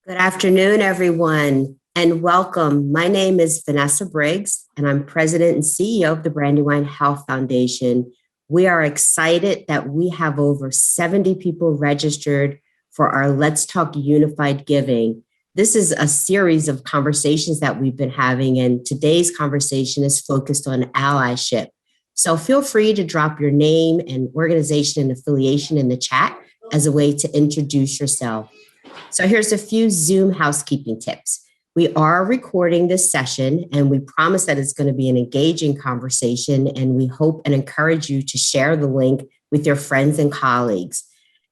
Good afternoon, everyone, and welcome. My name is Vanessa Briggs, and I'm President and CEO of the Brandywine Health Foundation. We are excited that we have over 70 people registered for our Let's Talk Unified Giving. This is a series of conversations that we've been having, and today's conversation is focused on allyship. So feel free to drop your name and organization and affiliation in the chat as a way to introduce yourself. So here's a few Zoom housekeeping tips. We are recording this session and we promise that it's going to be an engaging conversation, and we hope and encourage you to share the link with your friends and colleagues.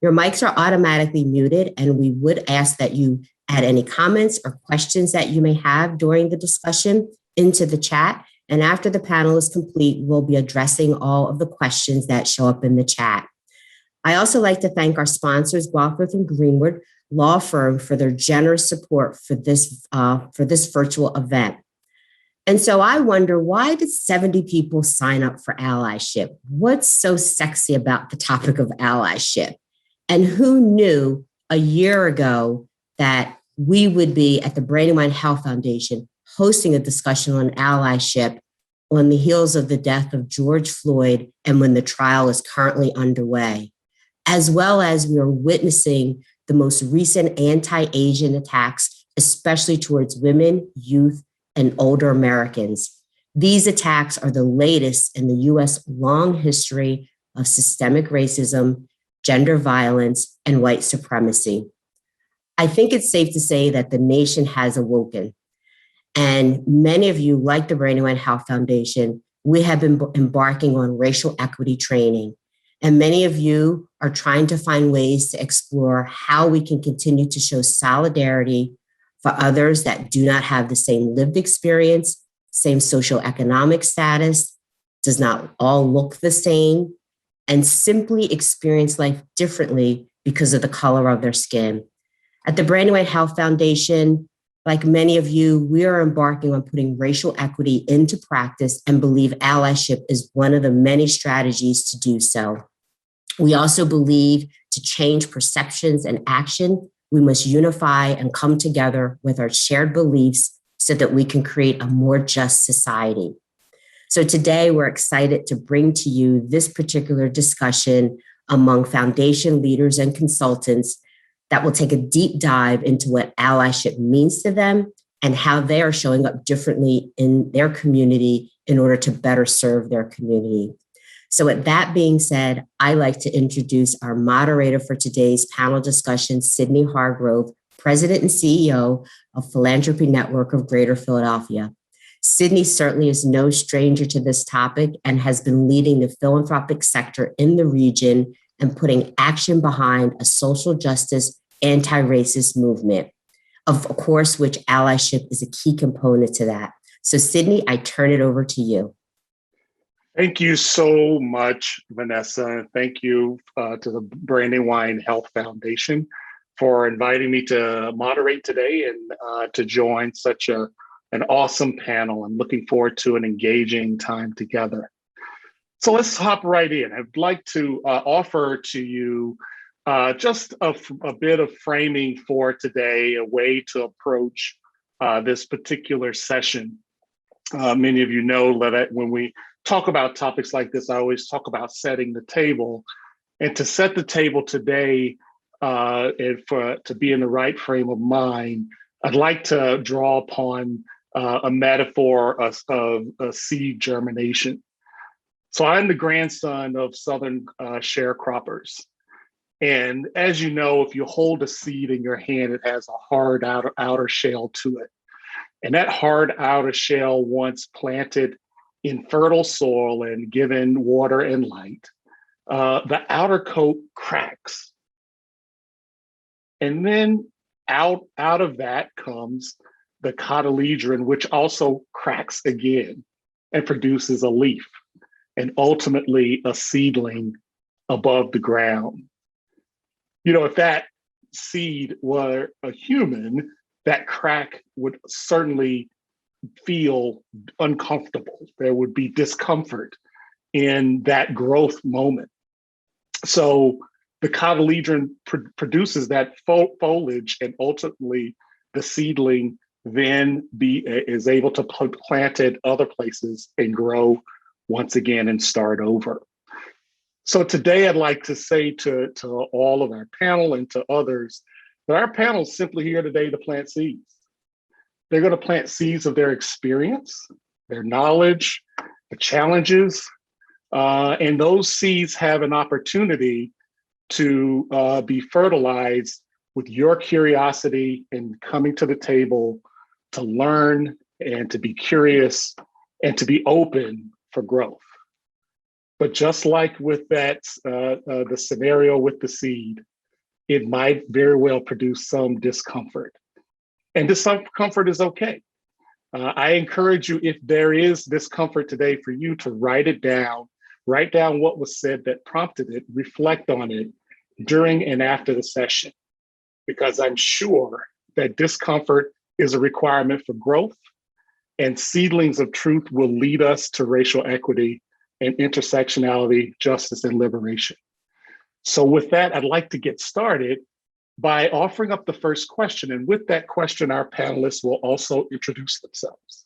Your mics are automatically muted, and we would ask that you add any comments or questions that you may have during the discussion into the chat. And after the panel is complete, we'll be addressing all of the questions that show up in the chat. I also like to thank our sponsors, Walworth and Greenwood Law Firm, for their generous support for this virtual event. And so I wonder, why did 70 people sign up for allyship? What's so sexy about the topic of allyship? And who knew a year ago that we would be at the Brandywine Health Foundation hosting a discussion on allyship on the heels of the death of George Floyd and when the trial is currently underway, as well as we are witnessing the most recent anti-Asian attacks, especially towards women, youth, and older Americans. These attacks are the latest in the U.S. long history of systemic racism, gender violence, and white supremacy. I think it's safe to say that the nation has awoken. And many of you, like the Brandywine Health Foundation, we have been embarking on racial equity training. And many of you are trying to find ways to explore how we can continue to show solidarity for others that do not have the same lived experience, same socioeconomic status, does not all look the same, and simply experience life differently because of the color of their skin. At the Brandywine Health Foundation, like many of you, we are embarking on putting racial equity into practice and believe allyship is one of the many strategies to do so. We also believe to change perceptions and action, we must unify and come together with our shared beliefs so that we can create a more just society. So today we're excited to bring to you this particular discussion among foundation leaders and consultants that will take a deep dive into what allyship means to them and how they are showing up differently in their community in order to better serve their community. So with that being said, I'd like to introduce our moderator for today's panel discussion, Sydney Hargrove, President and CEO of Philanthropy Network of Greater Philadelphia. Sydney certainly is no stranger to this topic and has been leading the philanthropic sector in the region and putting action behind a social justice, anti-racist movement, of course, which allyship is a key component to that. So Sydney, I turn it over to you. Thank you so much, Vanessa. Thank you to the Brandywine Health Foundation for inviting me to moderate today and to join such an awesome panel. I'm looking forward to an engaging time together. So let's hop right in. I'd like to offer to you just a bit of framing for today, a way to approach this particular session. Many of you know that when we talk about topics like this, I always talk about setting the table. And to set the table today and to be in the right frame of mind, I'd like to draw upon a metaphor of seed germination. So I'm the grandson of Southern sharecroppers. And as you know, if you hold a seed in your hand, it has a hard outer shell to it. And that hard outer shell, once planted in fertile soil and given water and light, the outer coat cracks. And then out of that comes the cotyledon, which also cracks again and produces a leaf and ultimately a seedling above the ground. You know, if that seed were a human, that crack would certainly feel uncomfortable. There would be discomfort in that growth moment. So The cotyledon produces that foliage, and ultimately the seedling then is able to plant it other places and grow once again and start over. So today I'd like to say to all of our panel and to others that our panel is simply here today to plant seeds. They're going to plant seeds of their experience, their knowledge, the challenges, and those seeds have an opportunity to be fertilized with your curiosity and coming to the table to learn and to be curious and to be open for growth. But just like with that, the scenario with the seed, it might very well produce some discomfort. And discomfort is okay. I encourage you, if there is discomfort today, for you to write it down, write down what was said that prompted it, reflect on it during and after the session, because I'm sure that discomfort is a requirement for growth, and seedlings of truth will lead us to racial equity and intersectionality, justice, and liberation. So with that, I'd like to get started by offering up the first question. And with that question, our panelists will also introduce themselves.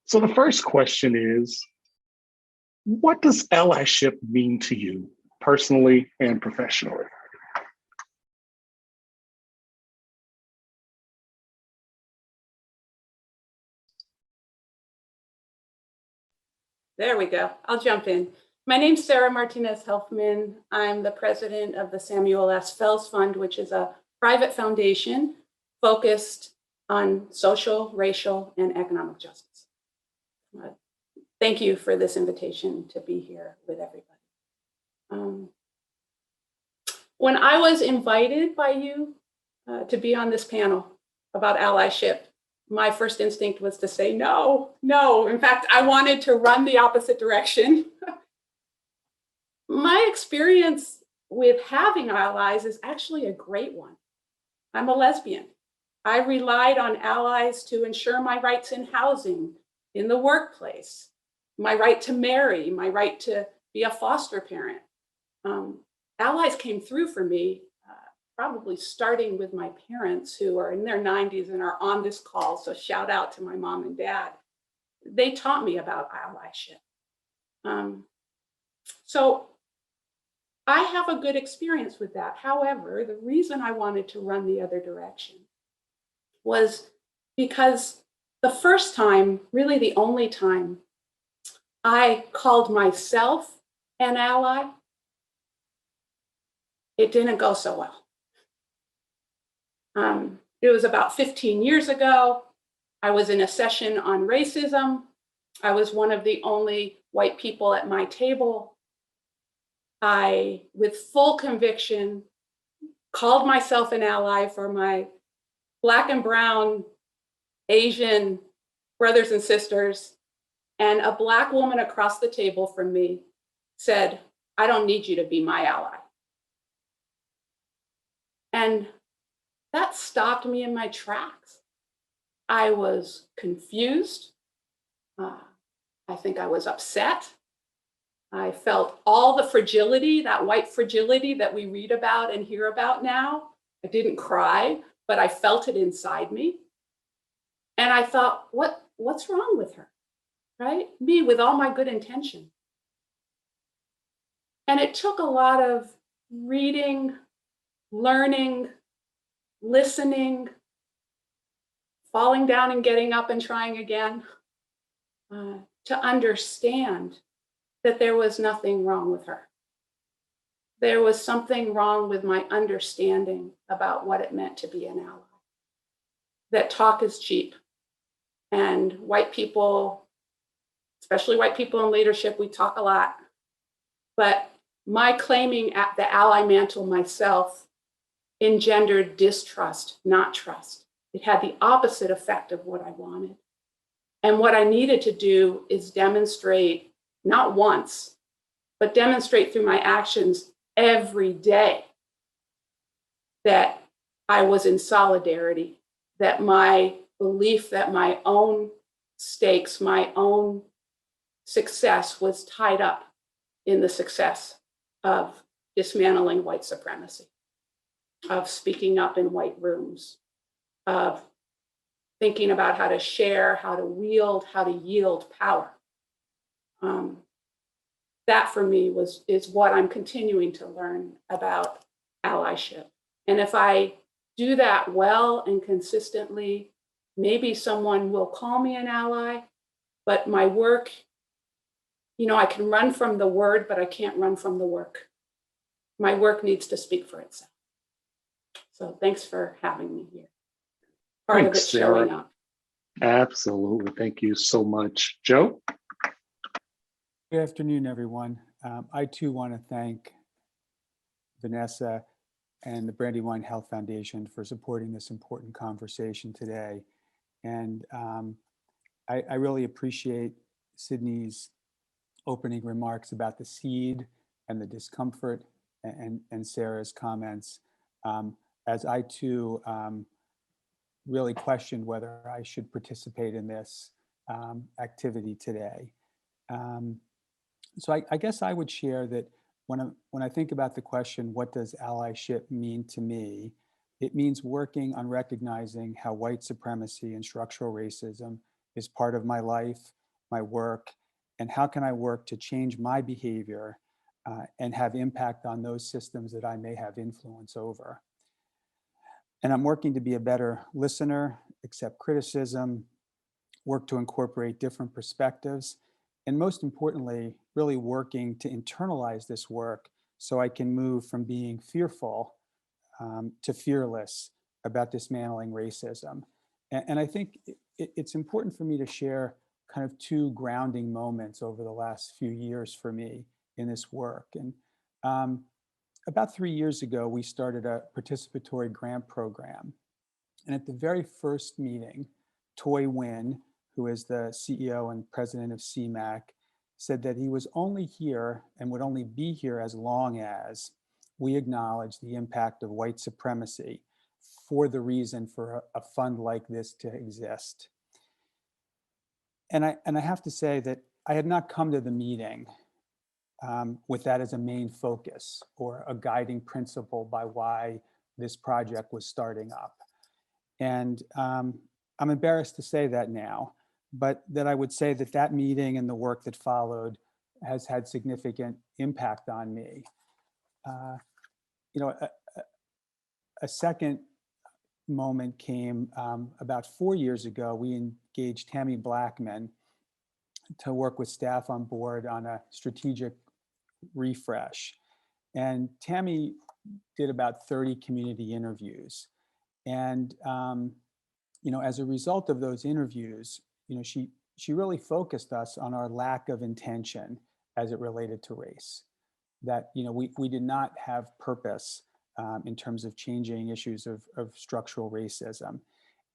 So the first question is, what does allyship mean to you personally and professionally? There we go. I'll jump in. My name's Sarah Martinez-Helfman. I'm the president of the Samuel S. Fells Fund, which is a private foundation focused on social, racial, and economic justice. Thank you for this invitation to be here with everybody. When I was invited by you to be on this panel about allyship, my first instinct was to say no. In fact, I wanted to run the opposite direction. My experience with having allies is actually a great one. I'm a lesbian. I relied on allies to ensure my rights in housing, in the workplace, my right to marry, my right to be a foster parent. Allies came through for me, probably starting with my parents, who are in their 90s and are on this call. So shout out to my mom and dad. They taught me about allyship. So I have a good experience with that. However, the reason I wanted to run the other direction was because the first time, really the only time, I called myself an ally, it didn't go so well. It was about 15 years ago. I was in a session on racism. I was one of the only white people at my table. I, with full conviction, called myself an ally for my Black and brown, Asian brothers and sisters. And a Black woman across the table from me said, "I don't need you to be my ally." And that stopped me in my tracks. I was confused. I think I was upset. I felt all the fragility, that white fragility that we read about and hear about now. I didn't cry, but I felt it inside me. And I thought, what's wrong with her, right? Me with all my good intention. And it took a lot of reading, learning, listening, falling down and getting up and trying again, to understand that there was nothing wrong with her. There was something wrong with my understanding about what it meant to be an ally. That talk is cheap. And white people, especially white people in leadership, we talk a lot. But my claiming the ally mantle myself engendered distrust, not trust. It had the opposite effect of what I wanted. And what I needed to do is demonstrate, not once, but demonstrate through my actions every day that I was in solidarity, that my belief that my own stakes, my own success was tied up in the success of dismantling white supremacy, of speaking up in white rooms, of thinking about how to share, how to wield, how to yield power. That for me is what I'm continuing to learn about allyship. And if I do that well and consistently, maybe someone will call me an ally, but my work, I can run from the word, but I can't run from the work. My work needs to speak for itself. So thanks for having me here. Part of it showing up. Absolutely. Thank you so much. Joe? Good afternoon, everyone. I too want to thank Vanessa and the Brandywine Health Foundation for supporting this important conversation today. And I really appreciate Sydney's opening remarks about the seed and the discomfort and Sarah's comments, as I too really questioned whether I should participate in this activity today. So I guess I would share that when I think about the question, what does allyship mean to me? It means working on recognizing how white supremacy and structural racism is part of my life, my work, and how can I work to change my behavior and have impact on those systems that I may have influence over. And I'm working to be a better listener, accept criticism, work to incorporate different perspectives, and most importantly, really working to internalize this work so I can move from being fearful to fearless about dismantling racism. And I think it's important for me to share kind of two grounding moments over the last few years for me in this work. And about 3 years ago, we started a participatory grant program. And at the very first meeting, Toy Wynn, who is the CEO and president of CMAC, said that he was only here and would only be here as long as we acknowledge the impact of white supremacy for the reason for a fund like this to exist. And I have to say that I had not come to the meeting with that as a main focus or a guiding principle by why this project was starting up. And I'm embarrassed to say that now, but that I would say that that meeting and the work that followed has had significant impact on me. A second moment came about 4 years ago. We engaged Tammy Blackman to work with staff on board on a strategic refresh. And Tammy did about 30 community interviews. And, as a result of those interviews, she really focused us on our lack of intention as it related to race. That, we did not have purpose in terms of changing issues of structural racism.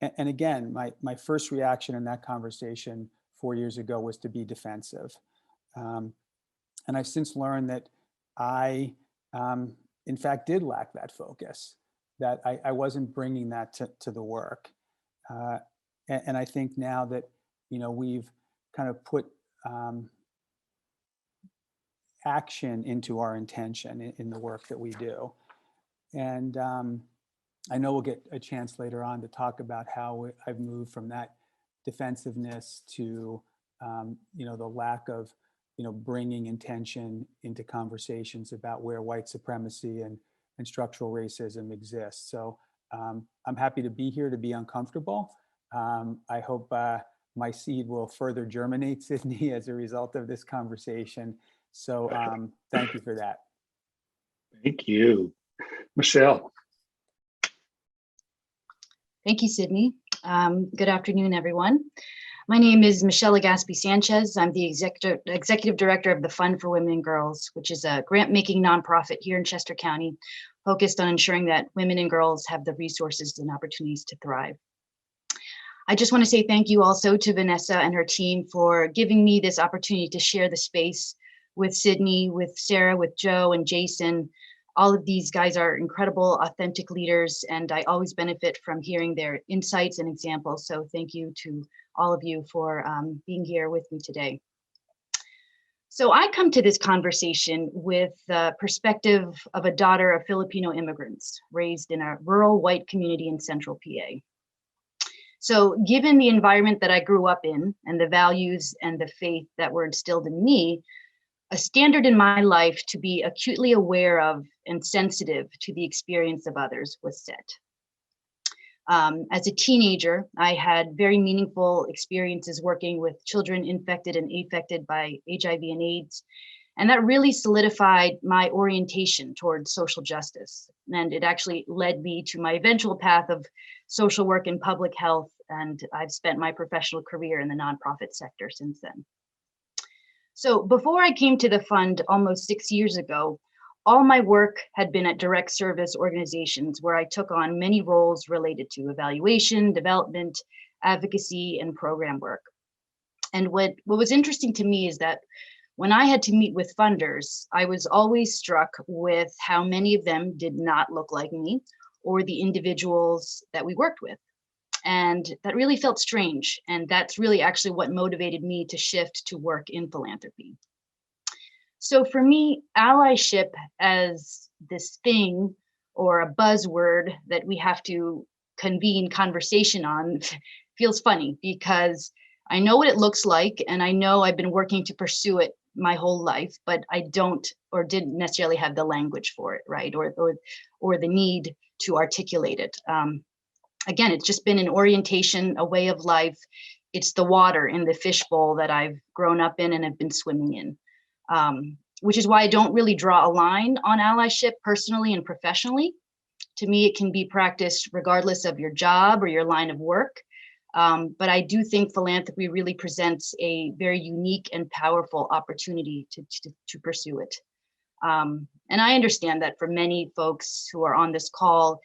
And again, my first reaction in that conversation 4 years ago was to be defensive. And I've since learned that I, in fact, did lack that focus, that I wasn't bringing that to the work. And I think now that, we've kind of put action into our intention in the work that we do. And I know we'll get a chance later on to talk about how I've moved from that defensiveness to, the lack of, bringing intention into conversations about where white supremacy and structural racism exists. So I'm happy to be here, to be uncomfortable. I hope my seed will further germinate, Sydney, as a result of this conversation. So thank you for that. Thank you. Michelle. Thank you, Sydney. Good afternoon, everyone. My name is Michelle Legaspi Sanchez. I'm the executive director of the Fund for Women and Girls, which is a grant-making nonprofit here in Chester County, focused on ensuring that women and girls have the resources and opportunities to thrive. I just want to say thank you also to Vanessa and her team for giving me this opportunity to share the space with Sydney, with Sarah, with Joe and Jason. All of these guys are incredible, authentic leaders, and I always benefit from hearing their insights and examples. So thank you to all of you for being here with me today. So I come to this conversation with the perspective of a daughter of Filipino immigrants raised in a rural white community in central PA. So given the environment that I grew up in and the values and the faith that were instilled in me, a standard in my life to be acutely aware of and sensitive to the experience of others was set. As a teenager, I had very meaningful experiences working with children infected and affected by HIV and AIDS. And that really solidified my orientation towards social justice. And it actually led me to my eventual path of social work and public health. And I've spent my professional career in the nonprofit sector since then. So before I came to the fund almost 6 years ago, all my work had been at direct service organizations where I took on many roles related to evaluation, development, advocacy, and program work. And what was interesting to me is that when I had to meet with funders, I was always struck with how many of them did not look like me or the individuals that we worked with. And that really felt strange. And that's really actually what motivated me to shift to work in philanthropy. So for me, allyship as this thing or a buzzword that we have to convene conversation on feels funny because I know what it looks like and I know I've been working to pursue it my whole life, but I don't or didn't necessarily have the language for it, right? Or the need to articulate it. Again, it's just been an orientation, a way of life. It's the water in the fishbowl that I've grown up in and have been swimming in. Which is why I don't really draw a line on allyship personally and professionally. To me, it can be practiced regardless of your job or your line of work. But I do think philanthropy really presents a very unique and powerful opportunity to pursue it. And I understand that for many folks who are on this call,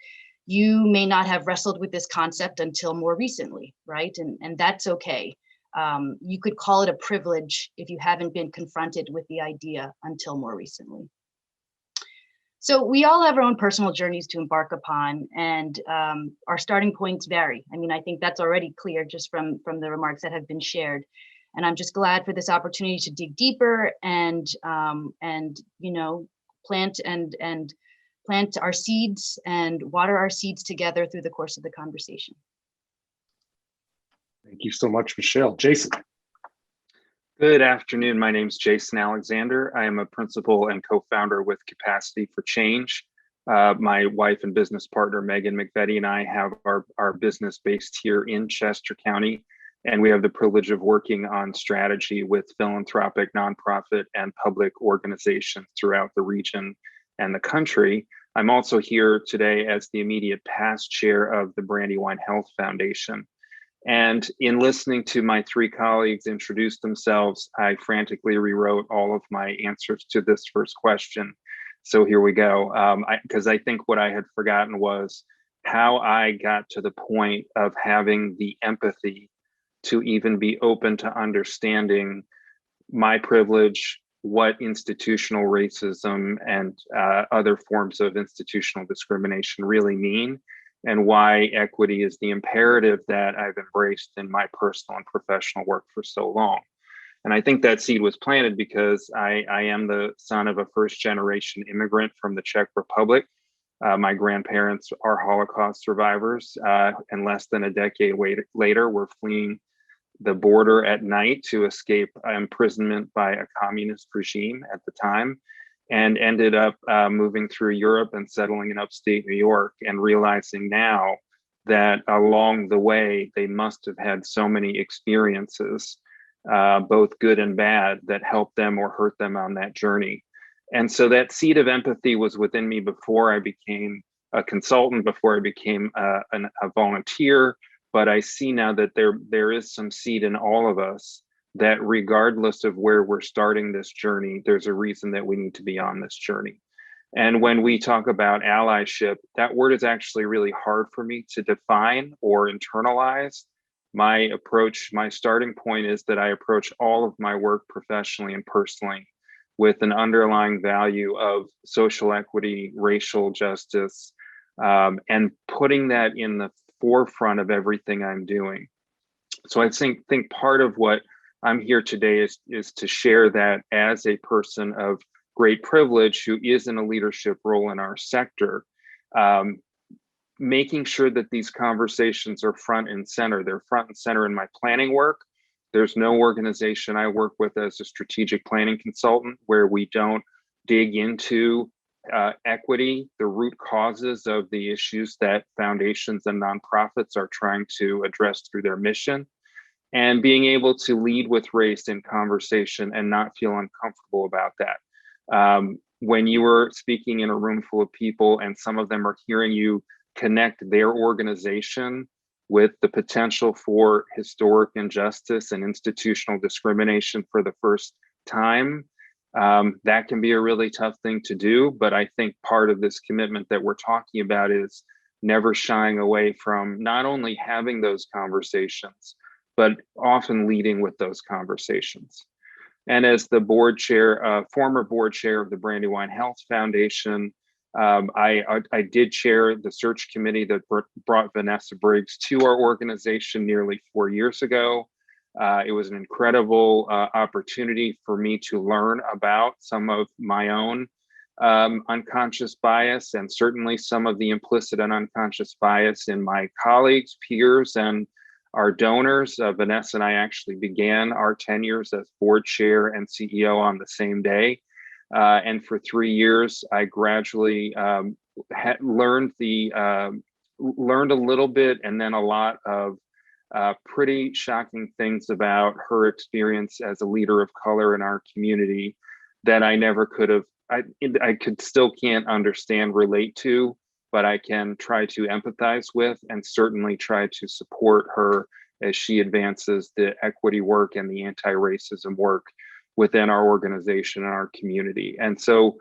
you may not have wrestled with this concept until more recently, right? And that's okay. You could call it a privilege if you haven't been confronted with the idea until more recently. So we all have our own personal journeys to embark upon, and our starting points vary. I mean, I think that's already clear just from the remarks that have been shared. And I'm just glad for this opportunity to dig deeper and you know, plant our seeds and water our seeds together through the course of the conversation. Thank you so much, Michelle. Jason. Good afternoon. My name is Jason Alexander. I am a principal and co-founder with Capacity for Change. My wife and business partner, Megan McVetti, and I have our business based here in Chester County. And we have the privilege of working on strategy with philanthropic, nonprofit, and public organizations throughout the region and the country. I'm also here today as the immediate past chair of the Brandywine Health Foundation. And in listening to my three colleagues introduce themselves, I frantically rewrote all of my answers to this first question. So here we go. Because I think what I had forgotten was how I got to the point of having the empathy to even be open to understanding my privilege, what institutional racism and other forms of institutional discrimination really mean, and why equity is the imperative that I've embraced in my personal and professional work for so long. And I think that seed was planted because I am the son of a first-generation immigrant from the Czech Republic. My grandparents are Holocaust survivors, and less than a decade later, were fleeing the border at night to escape imprisonment by a communist regime at the time, and ended up moving through Europe and settling in upstate New York, and realizing now that along the way, they must have had so many experiences, both good and bad, that helped them or hurt them on that journey. And so that seed of empathy was within me before I became a consultant, before I became a volunteer. But I see now that there is some seed in all of us that regardless of where we're starting this journey, there's a reason that we need to be on this journey. And when we talk about allyship, that word is actually really hard for me to define or internalize. My approach, my starting point is that I approach all of my work professionally and personally with an underlying value of social equity, racial justice, and putting that in the forefront of everything I'm doing. So I think part of what I'm here today is to share that as a person of great privilege who is in a leadership role in our sector, making sure that these conversations are front and center. They're front and center in my planning work. There's no organization I work with as a strategic planning consultant where we don't dig into equity, the root causes of the issues that foundations and nonprofits are trying to address through their mission, and being able to lead with race in conversation and not feel uncomfortable about that. When you are speaking in a room full of people and some of them are hearing you connect their organization with the potential for historic injustice and institutional discrimination for the first time, that can be a really tough thing to do. But I think part of this commitment that we're talking about is never shying away from not only having those conversations, but often leading with those conversations. And as the board chair, former board chair of the Brandywine Health Foundation, I did chair the search committee that brought Vanessa Briggs to our organization nearly 4 years ago. It was an incredible opportunity for me to learn about some of my own unconscious bias, and certainly some of the implicit and unconscious bias in my colleagues, peers, and our donors. Vanessa and I actually began our tenures as board chair and CEO on the same day. And for 3 years, I gradually learned a little bit and then a lot of pretty shocking things about her experience as a leader of color in our community that I never could have, I still can't understand, relate to, but I can try to empathize with and certainly try to support her as she advances the equity work and the anti-racism work within our organization and our community. And so,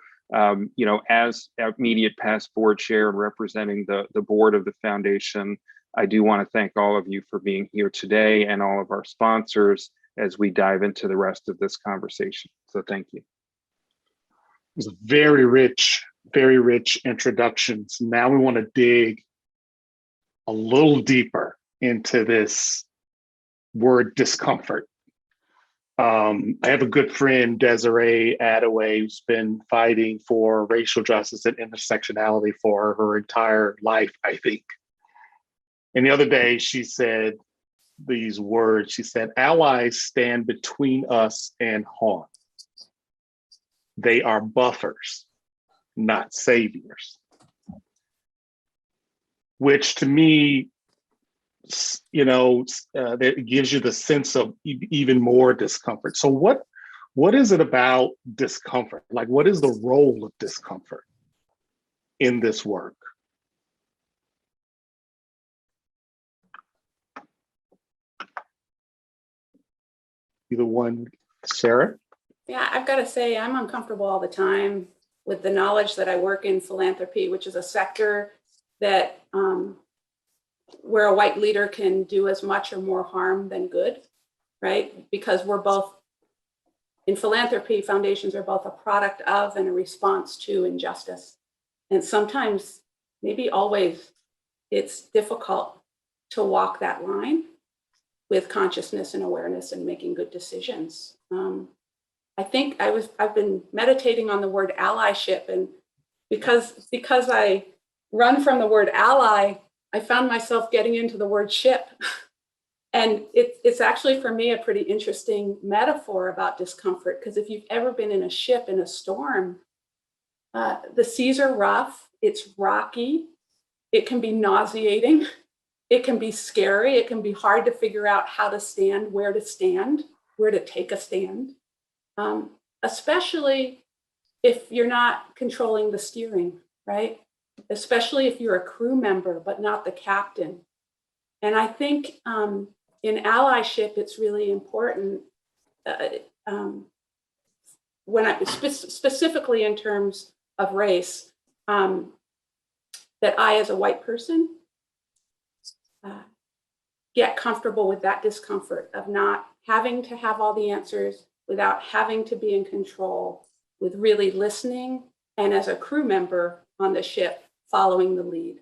as immediate past board chair and representing the board of the foundation, I do want to thank all of you for being here today and all of our sponsors as we dive into the rest of this conversation. So thank you. It was a very rich introductions. Now we want to dig a little deeper into this word discomfort. I have a good friend, Desiree Attaway, who's been fighting for racial justice and intersectionality for her entire life, I think. And the other day she said these words. She said, "Allies stand between us and harm. They are buffers, not saviors." Which to me, that gives you the sense of even more discomfort. So what is it about discomfort? Like, what is the role of discomfort in this work? Either one, Sarah? Yeah, I've got to say, I'm uncomfortable all the time with the knowledge that I work in philanthropy, which is a sector that where a white leader can do as much or more harm than good, right? Because we're both, in philanthropy, foundations are both a product of and a response to injustice. And sometimes, maybe always, it's difficult to walk that line with consciousness and awareness and making good decisions. I think I've been meditating on the word allyship, and because I run from the word ally, I found myself getting into the word ship. And it's actually, for me, a pretty interesting metaphor about discomfort, because if you've ever been in a ship in a storm, the seas are rough, it's rocky, it can be nauseating, it can be scary, it can be hard to figure out how to stand, where to take a stand, especially if you're not controlling the steering, right? Especially if you're a crew member, but not the captain. And I think in allyship, it's really important when I specifically in terms of race, that I, as a white person, get comfortable with that discomfort of not having to have all the answers, without having to be in control, with really listening, and as a crew member on the ship, following the lead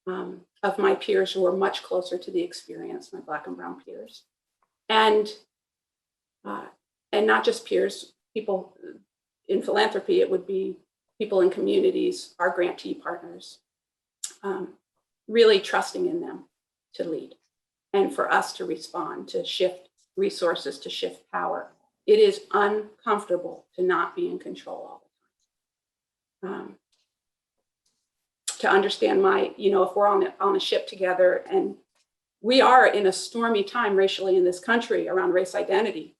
of my peers who are much closer to the experience, my Black and brown peers. And And not just peers, people in philanthropy, it would be people in communities, our grantee partners, really trusting in them to lead and for us to respond, to shift resources, to shift power. It is uncomfortable to not be in control all the time. To understand if we're on a ship together, and we are in a stormy time racially in this country around race identity.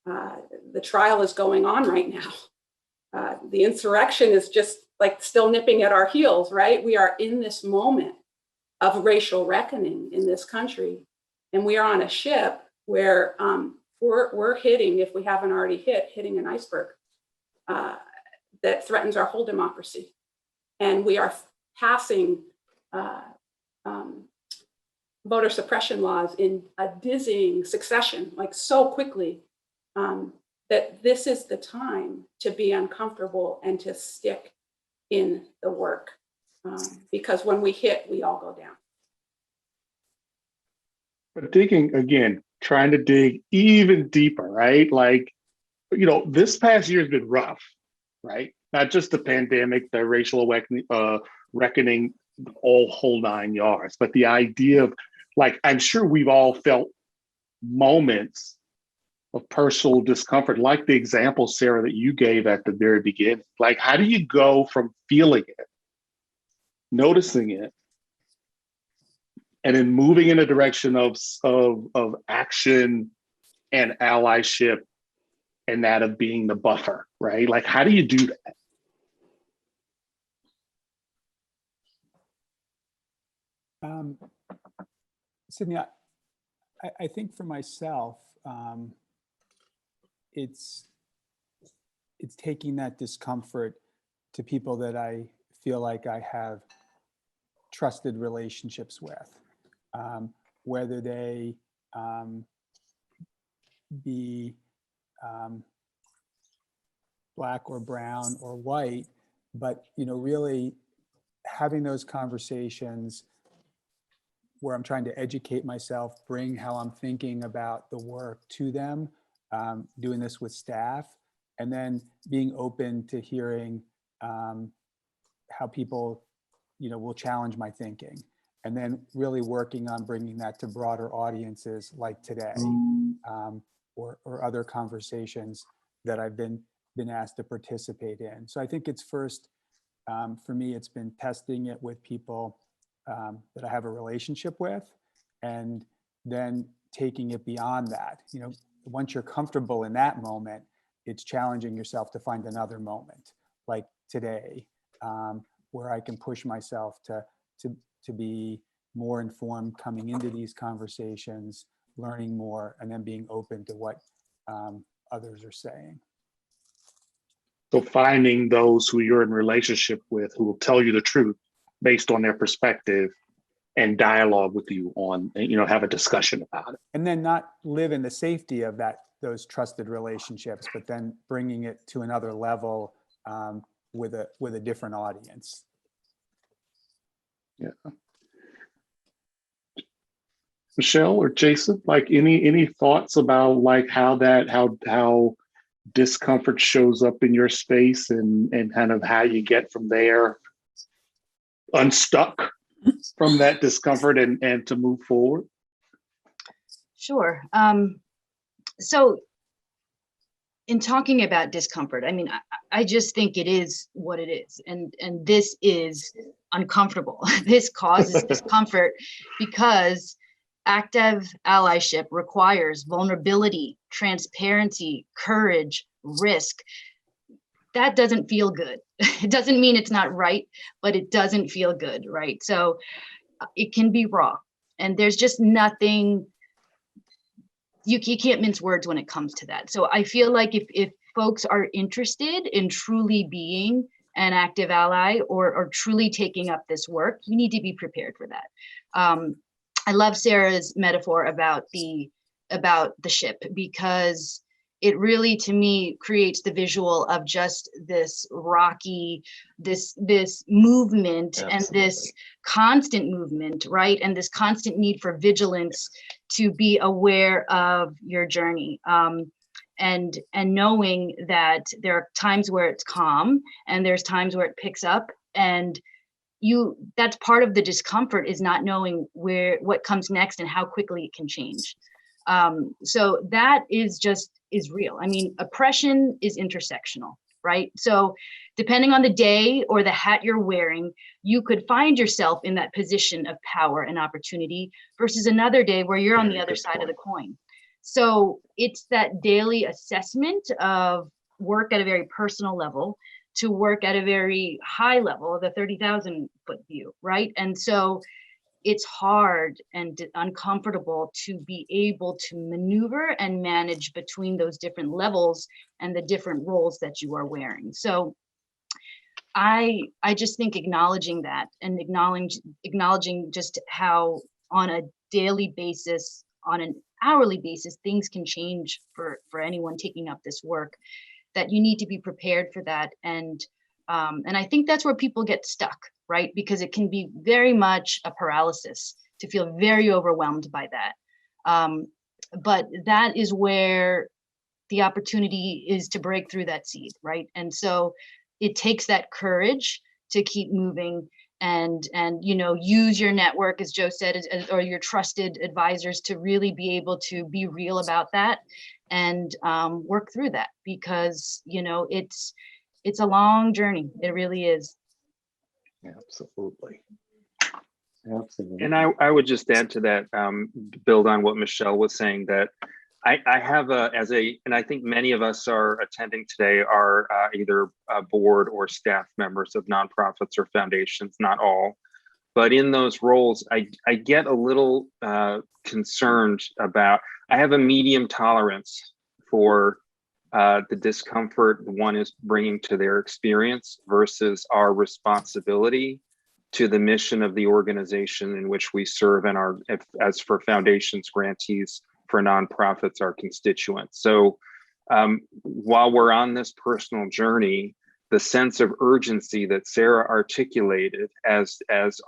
The trial is going on right now. The insurrection is just like still nipping at our heels, right? We are in this moment of racial reckoning in this country. And we are on a ship where we're hitting, if we haven't already hitting an iceberg that threatens our whole democracy. And we are passing voter suppression laws in a dizzying succession, like so quickly, that this is the time to be uncomfortable and to stick in the work. Because when we hit, we all go down. But digging again, trying to dig even deeper, right? Like, this past year has been rough, right? Not just the pandemic, the racial reckoning, all whole 9 yards, but the idea of, like, I'm sure we've all felt moments of personal discomfort, like the example, Sarah, that you gave at the very beginning. Like, how do you go from feeling it, noticing it, and then moving in a direction of action and allyship, and that of being the buffer, right? Like, how do you do that? Sydney, I think for myself, it's taking that discomfort to people that I feel like I have trusted relationships with, whether they be Black or brown or white, but really having those conversations where I'm trying to educate myself, bring how I'm thinking about the work to them, doing this with staff, and then being open to hearing how people, will challenge my thinking, and then really working on bringing that to broader audiences like today, or other conversations that I've been asked to participate in. So I think it's first, for me, it's been testing it with people that I have a relationship with, and then taking it beyond that. Once you're comfortable in that moment, it's challenging yourself to find another moment, like today, where I can push myself to be more informed coming into these conversations, learning more, and then being open to what others are saying. So finding those who you're in relationship with who will tell you the truth based on their perspective, and dialogue with you on, have a discussion about it. And then not live in the safety of those trusted relationships, but then bringing it to another level with a different audience. Yeah. Michelle or Jason, like any thoughts about like how discomfort shows up in your space, and kind of how you get from there unstuck from that discomfort and to move forward? Sure. So in talking about discomfort, I just think it is what it is. And this is uncomfortable. This causes discomfort because active allyship requires vulnerability, transparency, courage, risk. That doesn't feel good. It doesn't mean it's not right, but it doesn't feel good, right? So it can be raw, and there's just nothing, you can't mince words when it comes to that. So I feel like if folks are interested in truly being an active ally or truly taking up this work, you need to be prepared for that. I love Sarah's metaphor about the ship, because it really, to me, creates the visual of just this rocky, this movement. Absolutely. And this constant movement, right? And this constant need for vigilance to be aware of your journey. and knowing that there are times where it's calm and there's times where it picks up, and that's part of the discomfort, is not knowing what comes next and how quickly it can change. So that is real. I mean, oppression is intersectional, right? So depending on the day or the hat you're wearing, you could find yourself in that position of power and opportunity versus another day where you're on the other side of the coin. So it's that daily assessment of work at a very personal level to work at a very high level, the 30,000 foot view, right? And so it's hard and uncomfortable to be able to maneuver and manage between those different levels and the different roles that you are wearing. So I just think acknowledging that and acknowledging just how on a daily basis, on an hourly basis, things can change for anyone taking up this work, that you need to be prepared for that. And I think that's where people get stuck, right? Because it can be very much a paralysis to feel very overwhelmed by that. But that is where the opportunity is to break through that seed, right? And so it takes that courage to keep moving and use your network, as Joe said, or your trusted advisors, to really be able to be real about that and work through that, because it's a long journey. It really is. Absolutely. And I would just add to that, build on what Michelle was saying, that I have and I think many of us are attending today are either board or staff members of nonprofits or foundations, not all. But in those roles, I get a little concerned about, I have a medium tolerance for the discomfort one is bringing to their experience versus our responsibility to the mission of the organization in which we serve, and as for foundations, grantees, for nonprofits, our constituents. So while we're on this personal journey, the sense of urgency that Sarah articulated as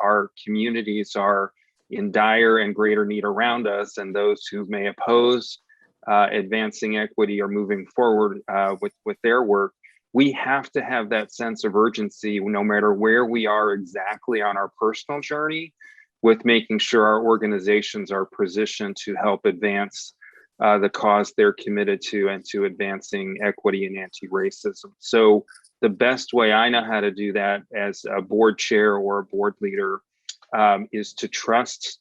our communities are in dire and greater need around us, and those who may oppose advancing equity or moving forward with their work, we have to have that sense of urgency no matter where we are exactly on our personal journey, with making sure our organizations are positioned to help advance the cause they're committed to, and to advancing equity and anti-racism. So the best way I know how to do that as a board chair or a board leader is to trust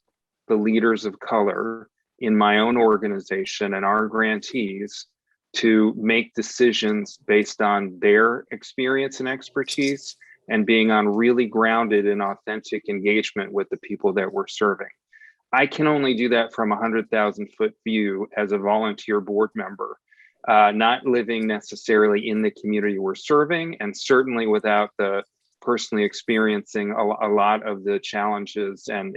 the leaders of color in my own organization and our grantees to make decisions based on their experience and expertise, and being on really grounded and authentic engagement with the people that we're serving. I can only do that from a 100,000 foot view as a volunteer board member, not living necessarily in the community we're serving, and certainly without the personally experiencing a lot of the challenges and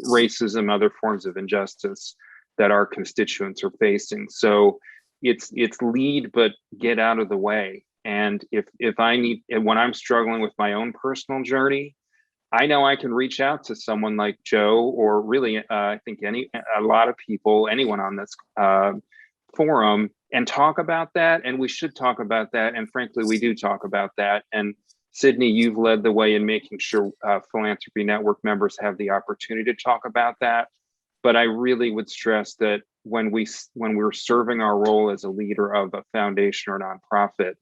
racism, other forms of injustice that our constituents are facing. So it's lead, but get out of the way. And if I need, when I'm struggling with my own personal journey, I know I can reach out to someone like Joe, or really, I think a lot of people, anyone on this forum, and talk about that. And we should talk about that. And frankly, we do talk about that. And Sydney, you've led the way in making sure Philanthropy Network members have the opportunity to talk about that. But I really would stress that when we're serving our role as a leader of a foundation or nonprofit,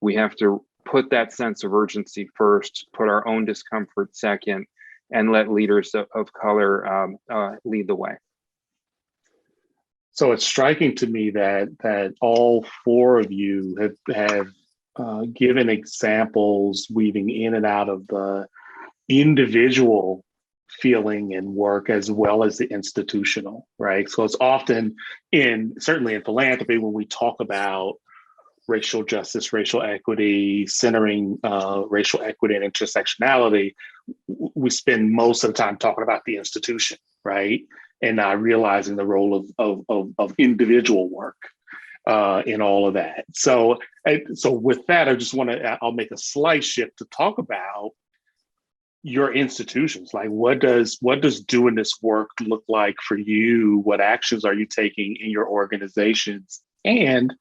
we have to put that sense of urgency first, put our own discomfort second, and let leaders of color lead the way. So it's striking to me that all four of you have given examples weaving in and out of the individual feeling and work as well as the institutional, right? So it's often certainly in philanthropy, when we talk about racial justice, racial equity, centering racial equity and intersectionality, we spend most of the time talking about the institution, right? And not realizing the role of individual work in all of that. So with that, I'll make a slight shift to talk about your institutions. Like, what does doing this work look like for you? What actions are you taking in your organizations and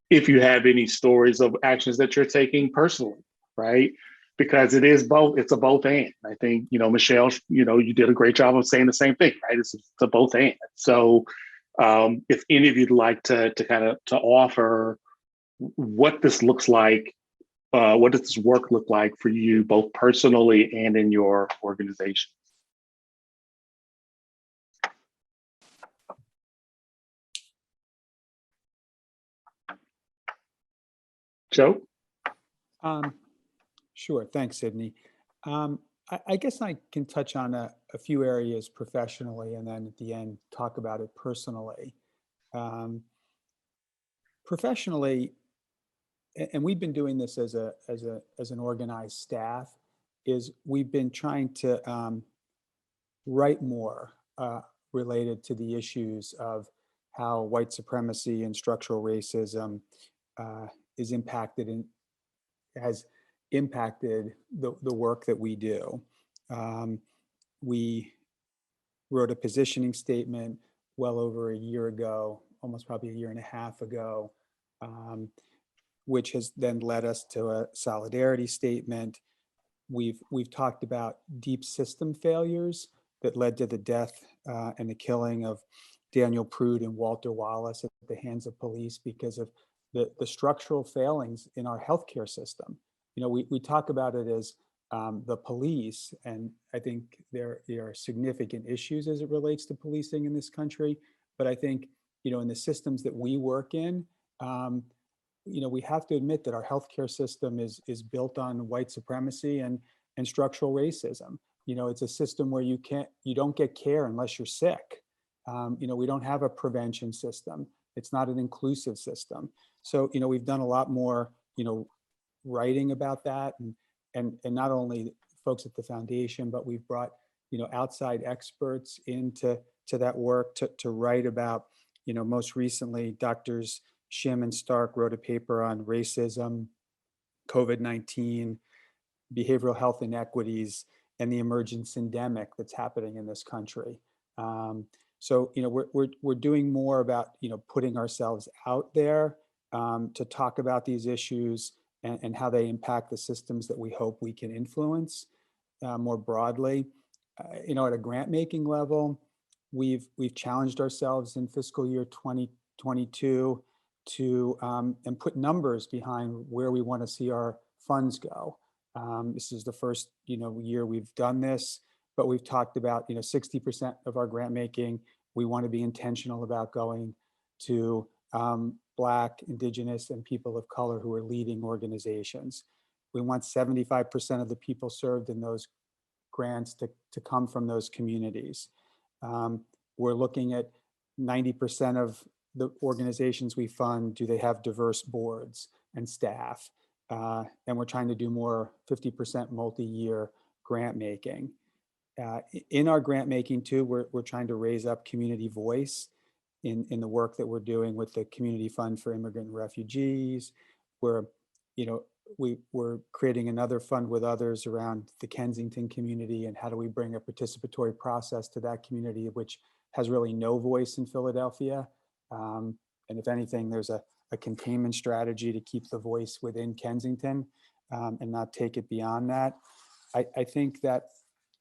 if you have any stories of actions that you're taking personally, right? Because it is both, it's a both and. I think, Michelle, you did a great job of saying the same thing, right? It's a both and. So if any of you'd like to kind of to offer what this looks like, what does this work look like for you, both personally and in your organization? Joe? Sure. Thanks, Sydney. I guess I can touch on a few areas professionally, and then at the end talk about it personally. Professionally, and we've been doing this as an organized staff, is we've been trying to write more related to the issues of how white supremacy and structural racism is impacted and has impacted the work that we do. We wrote a positioning statement well over a year ago, almost probably a year and a half ago, which has then led us to a solidarity statement. We've talked about deep system failures that led to the death and the killing of Daniel Prude and Walter Wallace at the hands of police because of the structural failings in our healthcare system. We talk about it as the police, and I think there are significant issues as it relates to policing in this country. But I think, in the systems that we work in, we have to admit that our healthcare system is built on white supremacy and structural racism. It's a system where you don't get care unless you're sick. We don't have a prevention system. It's not an inclusive system. So, we've done a lot more, writing about that, and not only folks at the foundation, but we've brought, outside experts into that work to write about, most recently, Doctors Shim and Stark wrote a paper on racism, COVID-19, behavioral health inequities, and the emergence endemic that's happening in this country. So, we're doing more about, putting ourselves out there to talk about these issues and how they impact the systems that we hope we can influence more broadly. At a grant making level, we've challenged ourselves in fiscal year 2022 to and put numbers behind where we want to see our funds go. This is the first year we've done this, but we've talked about 60% of our grant making we want to be intentional about going to Black, Indigenous, and people of color who are leading organizations. We want 75% of the people served in those grants to come from those communities. We're looking at 90% of the organizations we fund, do they have diverse boards and staff? And we're trying to do more 50% multi-year grant making. In our grant making too, we're trying to raise up community voice in the work that we're doing with the Community Fund for Immigrant and Refugees. We're creating another fund with others around the Kensington community, and how do we bring a participatory process to that community, which has really no voice in Philadelphia. And if anything, there's a containment strategy to keep the voice within Kensington and not take it beyond that. I think that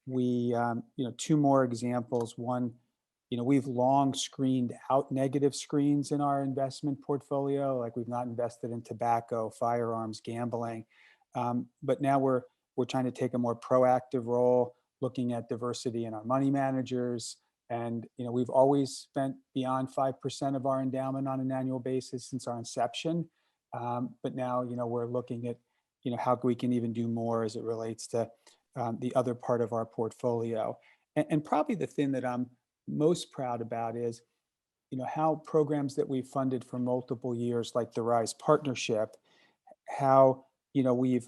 we, two more examples. One, we've long screened out negative screens in our investment portfolio, like we've not invested in tobacco, firearms, gambling. But now we're trying to take a more proactive role, looking at diversity in our money managers. And we've always spent beyond 5% of our endowment on an annual basis since our inception. But now we're looking at how we can even do more as it relates to the other part of our portfolio. And probably the thing that I'm most proud about is how programs that we've funded for multiple years, like the RISE partnership, how we're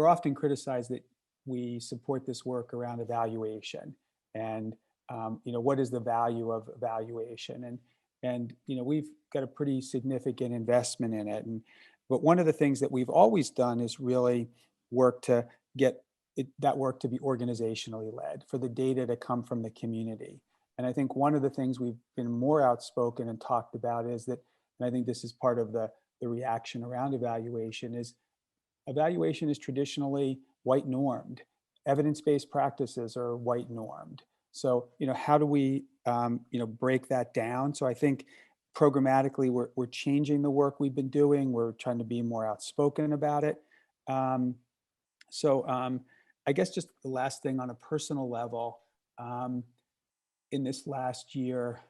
often criticized that we support this work around evaluation. And what is the value of evaluation? And we've got a pretty significant investment in it. But one of the things that we've always done is really work to get that work to be organizationally led, for the data to come from the community. And I think one of the things we've been more outspoken and talked about is that, and I think this is part of the reaction around evaluation is traditionally white normed. Evidence-based practices are white normed. So, how do we, break that down? So I think programmatically, we're changing the work we've been doing. We're trying to be more outspoken about it. I guess just the last thing on a personal level, in this last year,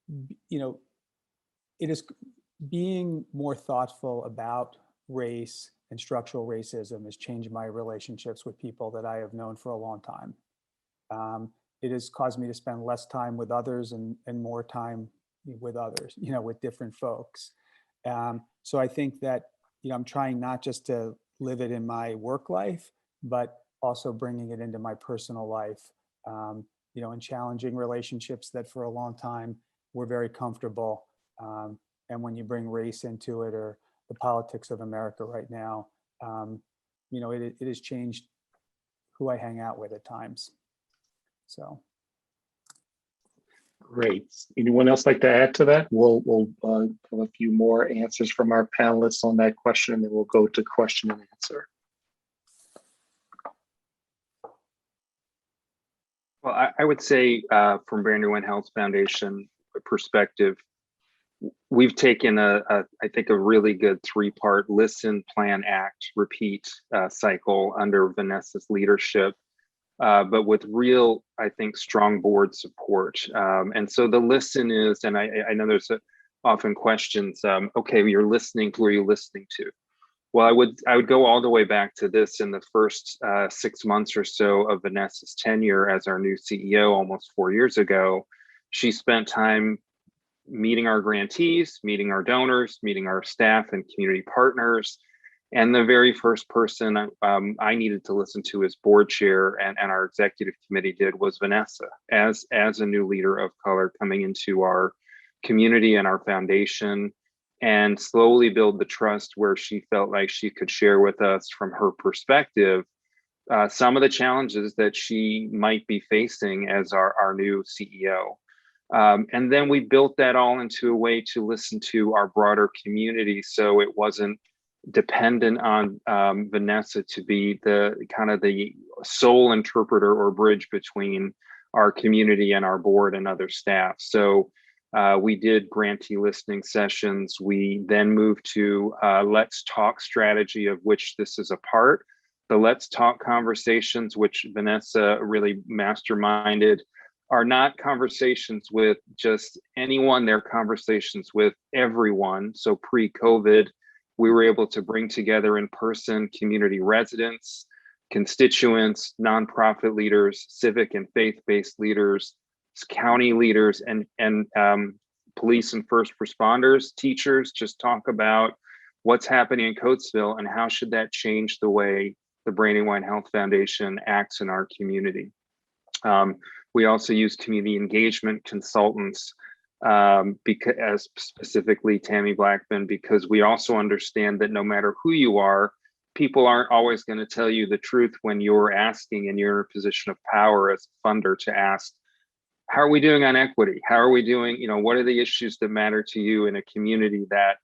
it is being more thoughtful about race and structural racism has changed my relationships with people that I have known for a long time. It has caused me to spend less time with others and more time with others, with different folks. So I think that, I'm trying not just to live it in my work life, but also bringing it into my personal life, and challenging relationships that for a long time were very comfortable. And when you bring race into it or the politics of America right now, it has changed who I hang out with at times. So. Great. Anyone else like to add to that? We'll have a few more answers from our panelists on that question, and then we'll go to question and answer. Well, I would say from Brandywine Health Foundation perspective, we've taken I think a really good 3-part listen, plan, act, repeat cycle under Vanessa's leadership, but with real, I think, strong board support. And so the listen is, and I know there's often questions, okay, you're listening, who are you listening to? Well, I would go all the way back to this in the first 6 months or so of Vanessa's tenure as our new CEO almost 4 years ago. She spent time meeting our grantees, meeting our donors, meeting our staff and community partners. And the very first person I needed to listen to as board chair and our executive committee did was Vanessa as a new leader of color coming into our community and our foundation, and slowly build the trust where she felt like she could share with us from her perspective some of the challenges that she might be facing as our new CEO. And then we built that all into a way to listen to our broader community, so it wasn't dependent on Vanessa to be the kind of the sole interpreter or bridge between our community and our board and other staff. So we did grantee listening sessions. We then moved to Let's Talk strategy, of which this is a part. The Let's Talk conversations, which Vanessa really masterminded, are not conversations with just anyone, they're conversations with everyone. So pre-COVID, we were able to bring together in person community residents, constituents, nonprofit leaders, civic and faith-based leaders, county leaders, and police and first responders, teachers, just talk about what's happening in Coatesville and how should that change the way the Brandywine Health Foundation acts in our community. We also use community engagement consultants, because, as specifically Tammy Blackman, because we also understand that no matter who you are, people aren't always going to tell you the truth when you're asking and you're in a position of power as a funder to ask, how are we doing on equity? How are we doing, what are the issues that matter to you in a community that,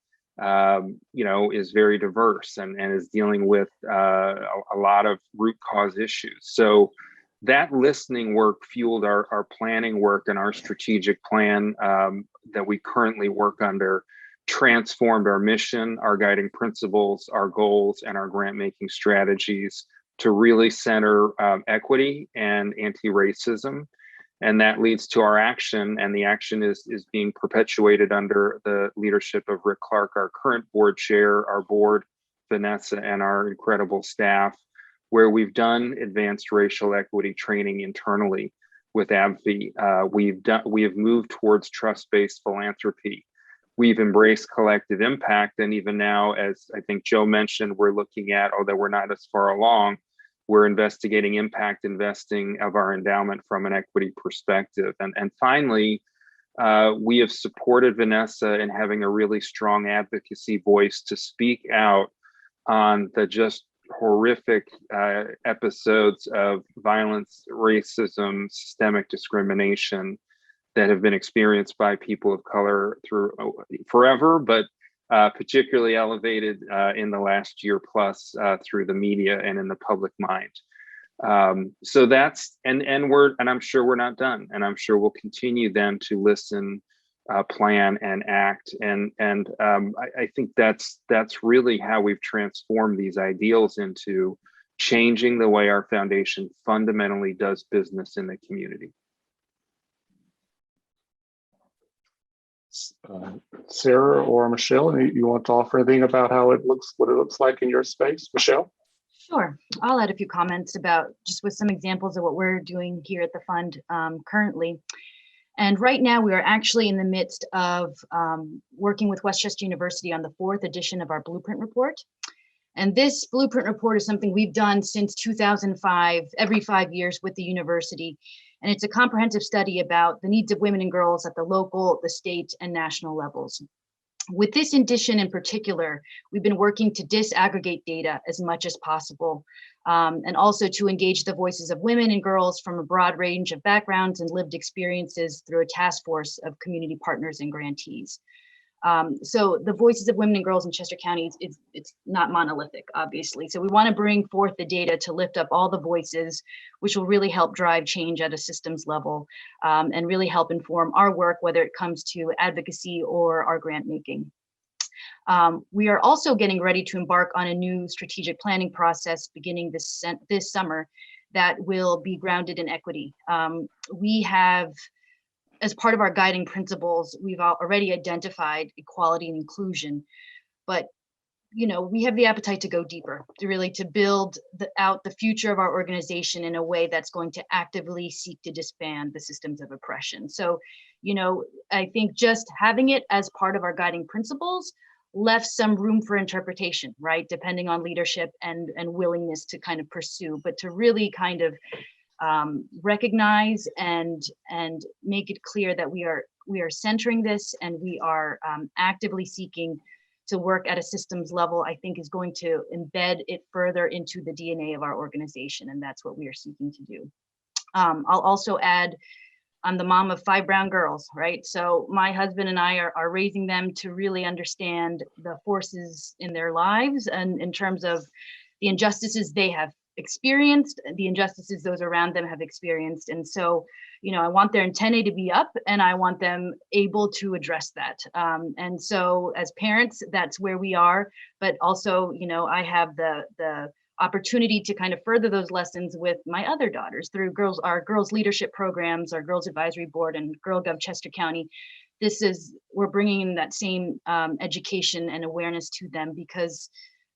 is very diverse and is dealing with a lot of root cause issues. So that listening work fueled our planning work, and our strategic plan that we currently work under transformed our mission, our guiding principles, our goals, and our grant-making strategies to really center equity and anti-racism. And that leads to our action, and the action is being perpetuated under the leadership of Rick Clark, our current board chair, our board, Vanessa, and our incredible staff, where we've done advanced racial equity training internally with AbbVie. We have moved towards trust-based philanthropy. We've embraced collective impact, and even now, as I think Joe mentioned, we're looking at, although we're not as far along, we're investigating impact investing of our endowment from an equity perspective. And finally, we have supported Vanessa in having a really strong advocacy voice to speak out on the just horrific episodes of violence, racism, systemic discrimination that have been experienced by people of color through forever, but particularly elevated in the last year plus through the media and in the public mind. So that's, and I'm sure we're not done, and I'm sure we'll continue then to listen, plan, and act, and I think that's really how we've transformed these ideals into changing the way our foundation fundamentally does business in the community. Sarah or Michelle, you want to offer anything about how it looks, what it looks like in your space? Michelle? Sure. I'll add a few comments about just with some examples of what we're doing here at the fund currently. And right now we are actually in the midst of working with Westchester University on the 4th edition of our Blueprint Report. And this Blueprint Report is something we've done since 2005, every 5 years with the university. And it's a comprehensive study about the needs of women and girls at the local, the state, and national levels. With this edition in particular, we've been working to disaggregate data as much as possible, and also to engage the voices of women and girls from a broad range of backgrounds and lived experiences through a task force of community partners and grantees. So the voices of women and girls in Chester County, it's not monolithic, obviously. So we want to bring forth the data to lift up all the voices, which will really help drive change at a systems level, and really help inform our work, whether it comes to advocacy or our grant making. We are also getting ready to embark on a new strategic planning process beginning this summer that will be grounded in equity. We have, as part of our guiding principles, we've already identified equality and inclusion, but we have the appetite to go deeper, to build out the future of our organization in a way that's going to actively seek to disband the systems of oppression. So, I think just having it as part of our guiding principles left some room for interpretation, right? Depending on leadership and willingness to kind of pursue, but to really kind of recognize and make it clear that we are centering this, and we are actively seeking to work at a systems level, I think is going to embed it further into the DNA of our organization, and that's what we are seeking to do. I'll also add, I'm the mom of 5 brown girls, right? So my husband and I are raising them to really understand the forces in their lives, and in terms of the injustices they have experienced, the injustices those around them have experienced. And so, I want their antennae to be up, and I want them able to address that. And so as parents, that's where we are. But also, I have the opportunity to kind of further those lessons with my other daughters through our girls leadership programs, our girls advisory board, and Girl Gov Chester County. We're bringing in that same education and awareness to them, because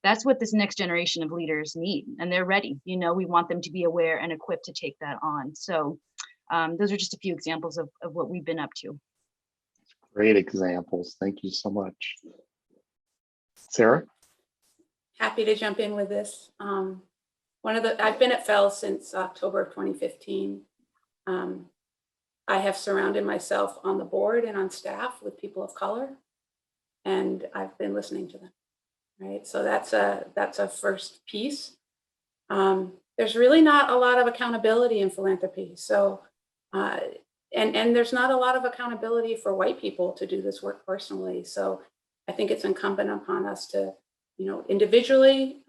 that's what this next generation of leaders need, and they're ready. We want them to be aware and equipped to take that on. So those are just a few examples of what we've been up to. Great examples. Thank you so much. Sarah? Happy to jump in with this. I've been at FELS since October of 2015. I have surrounded myself on the board and on staff with people of color, and I've been listening to them. Right, so that's a first piece. There's really not a lot of accountability in philanthropy. So, and there's not a lot of accountability for white people to do this work personally. So, I think it's incumbent upon us to, individually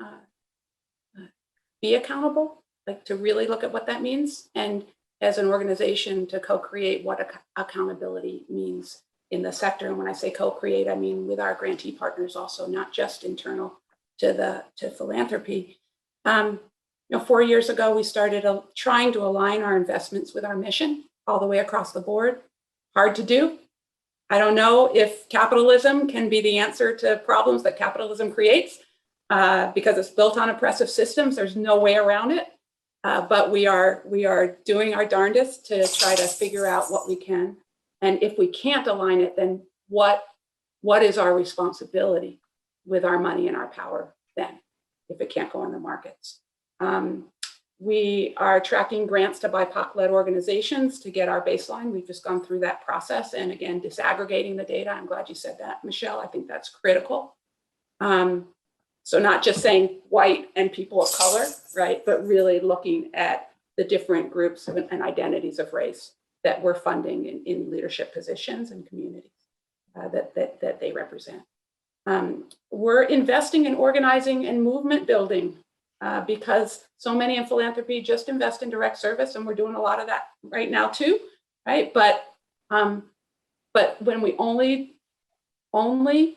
be accountable, like to really look at what that means, and as an organization to co-create what accountability means in the sector. And when I say co-create, I mean with our grantee partners also, not just internal to philanthropy. 4 years ago, we started trying to align our investments with our mission all the way across the board. Hard to do. I don't know if capitalism can be the answer to problems that capitalism creates, because it's built on oppressive systems. There's no way around it. But we are doing our darndest to try to figure out what we can. And if we can't align it, then what is our responsibility with our money and our power then, if it can't go in the markets? We are tracking grants to BIPOC-led organizations to get our baseline. We've just gone through that process. And again, disaggregating the data. I'm glad you said that, Michelle. I think that's critical. So not just saying white and people of color, right? But really looking at the different groups and identities of race that we're funding in leadership positions and communities that they represent. We're investing in organizing and movement building because so many in philanthropy just invest in direct service, and we're doing a lot of that right now too, right? But when we only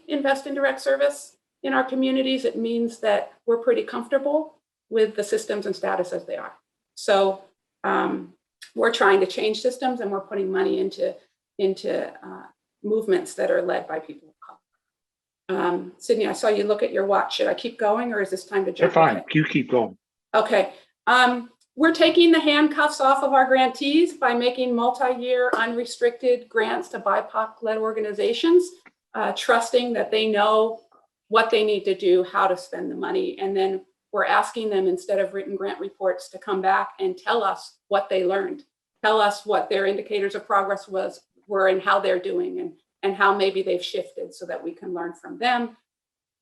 invest in direct service in our communities, it means that we're pretty comfortable with the systems and status as they are. So we're trying to change systems, and we're putting money into movements that are led by people of color. Sydney, I saw you look at your watch. Should I keep going, or is this time to jump? You're fine. Okay. You keep going. Okay. We're taking the handcuffs off of our grantees by making multi-year unrestricted grants to BIPOC-led organizations, trusting that they know what they need to do, how to spend the money. And then we're asking them, instead of written grant reports, to come back and tell us what they learned, tell us what their indicators of progress were and how they're doing, and how maybe they've shifted so that we can learn from them.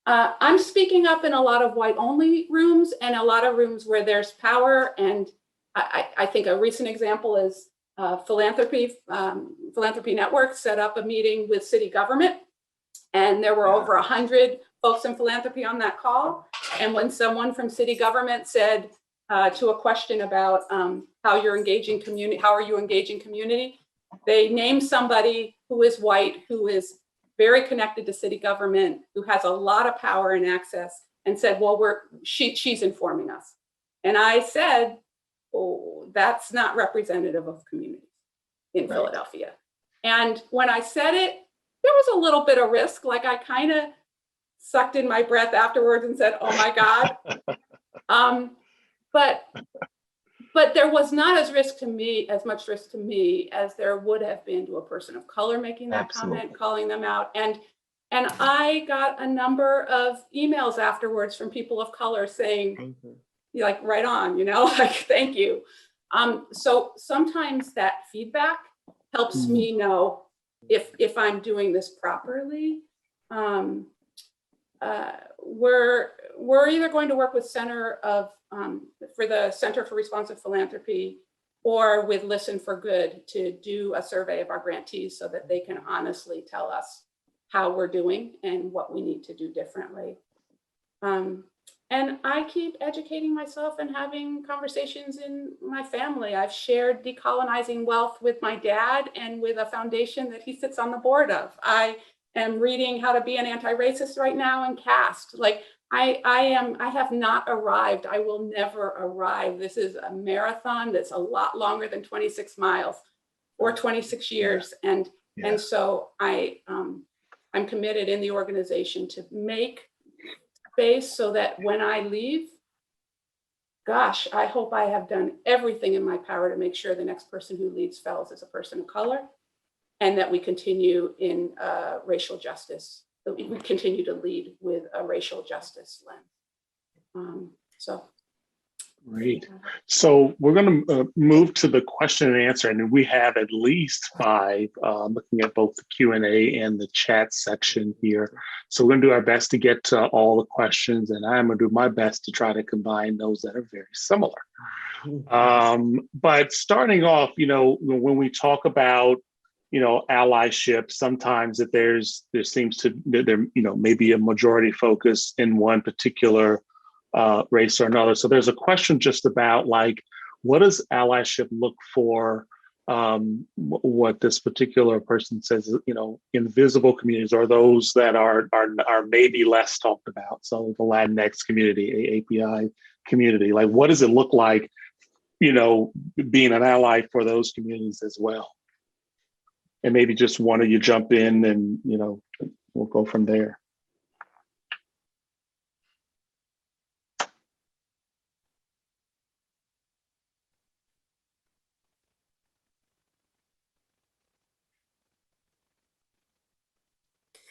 I'm speaking up in a lot of white-only rooms and a lot of rooms where there's power. And I think a recent example is Philanthropy Network set up a meeting with city government, and there were over 100 folks in philanthropy on that call. And when someone from city government said to a question about how are you engaging community, they named somebody who is white, who is very connected to city government, who has a lot of power and access, and said, well, she's informing us. And I said, oh, that's not representative of communities in Philadelphia. And when I said it, there was a little bit of risk. Like, I kind of sucked in my breath afterwards and said, oh my God. But there was not as much risk to me as there would have been to a person of color making that comment, calling them out. And I got a number of emails afterwards from people of color saying, like, right on, like, thank you. So sometimes that feedback helps me know if I'm doing this properly. We're either going to work with for the Center for Responsive Philanthropy or with Listen for Good to do a survey of our grantees so that they can honestly tell us how we're doing and what we need to do differently. And I keep educating myself and having conversations in my family. I've shared Decolonizing Wealth with my dad and with a foundation that he sits on the board of. I am reading How to Be an Anti-Racist right now in CAST. Like, I have not arrived. I will never arrive. This is a marathon that's a lot longer than 26 miles or 26 years. And so I'm committed in the organization to make space so that when I leave, gosh, I hope I have done everything in my power to make sure the next person who leads Fells is a person of color, and that we continue in racial justice. That we continue to lead with a racial justice lens. Great. So we're going to move to the question and answer, and we have at least 5 looking at both the Q&A and the chat section here. So we're going to do our best to get to all the questions, and I'm going to do my best to try to combine those that are very similar. But starting off, when we talk about allyship, sometimes that there seems to maybe a majority focus in one particular race or another. So there's a question just about, like, what does allyship look for? What this particular person says, invisible communities, or those that are maybe less talked about. So the Latinx community, API community, like, what does it look like, being an ally for those communities as well? And maybe just one of you jump in, and we'll go from there.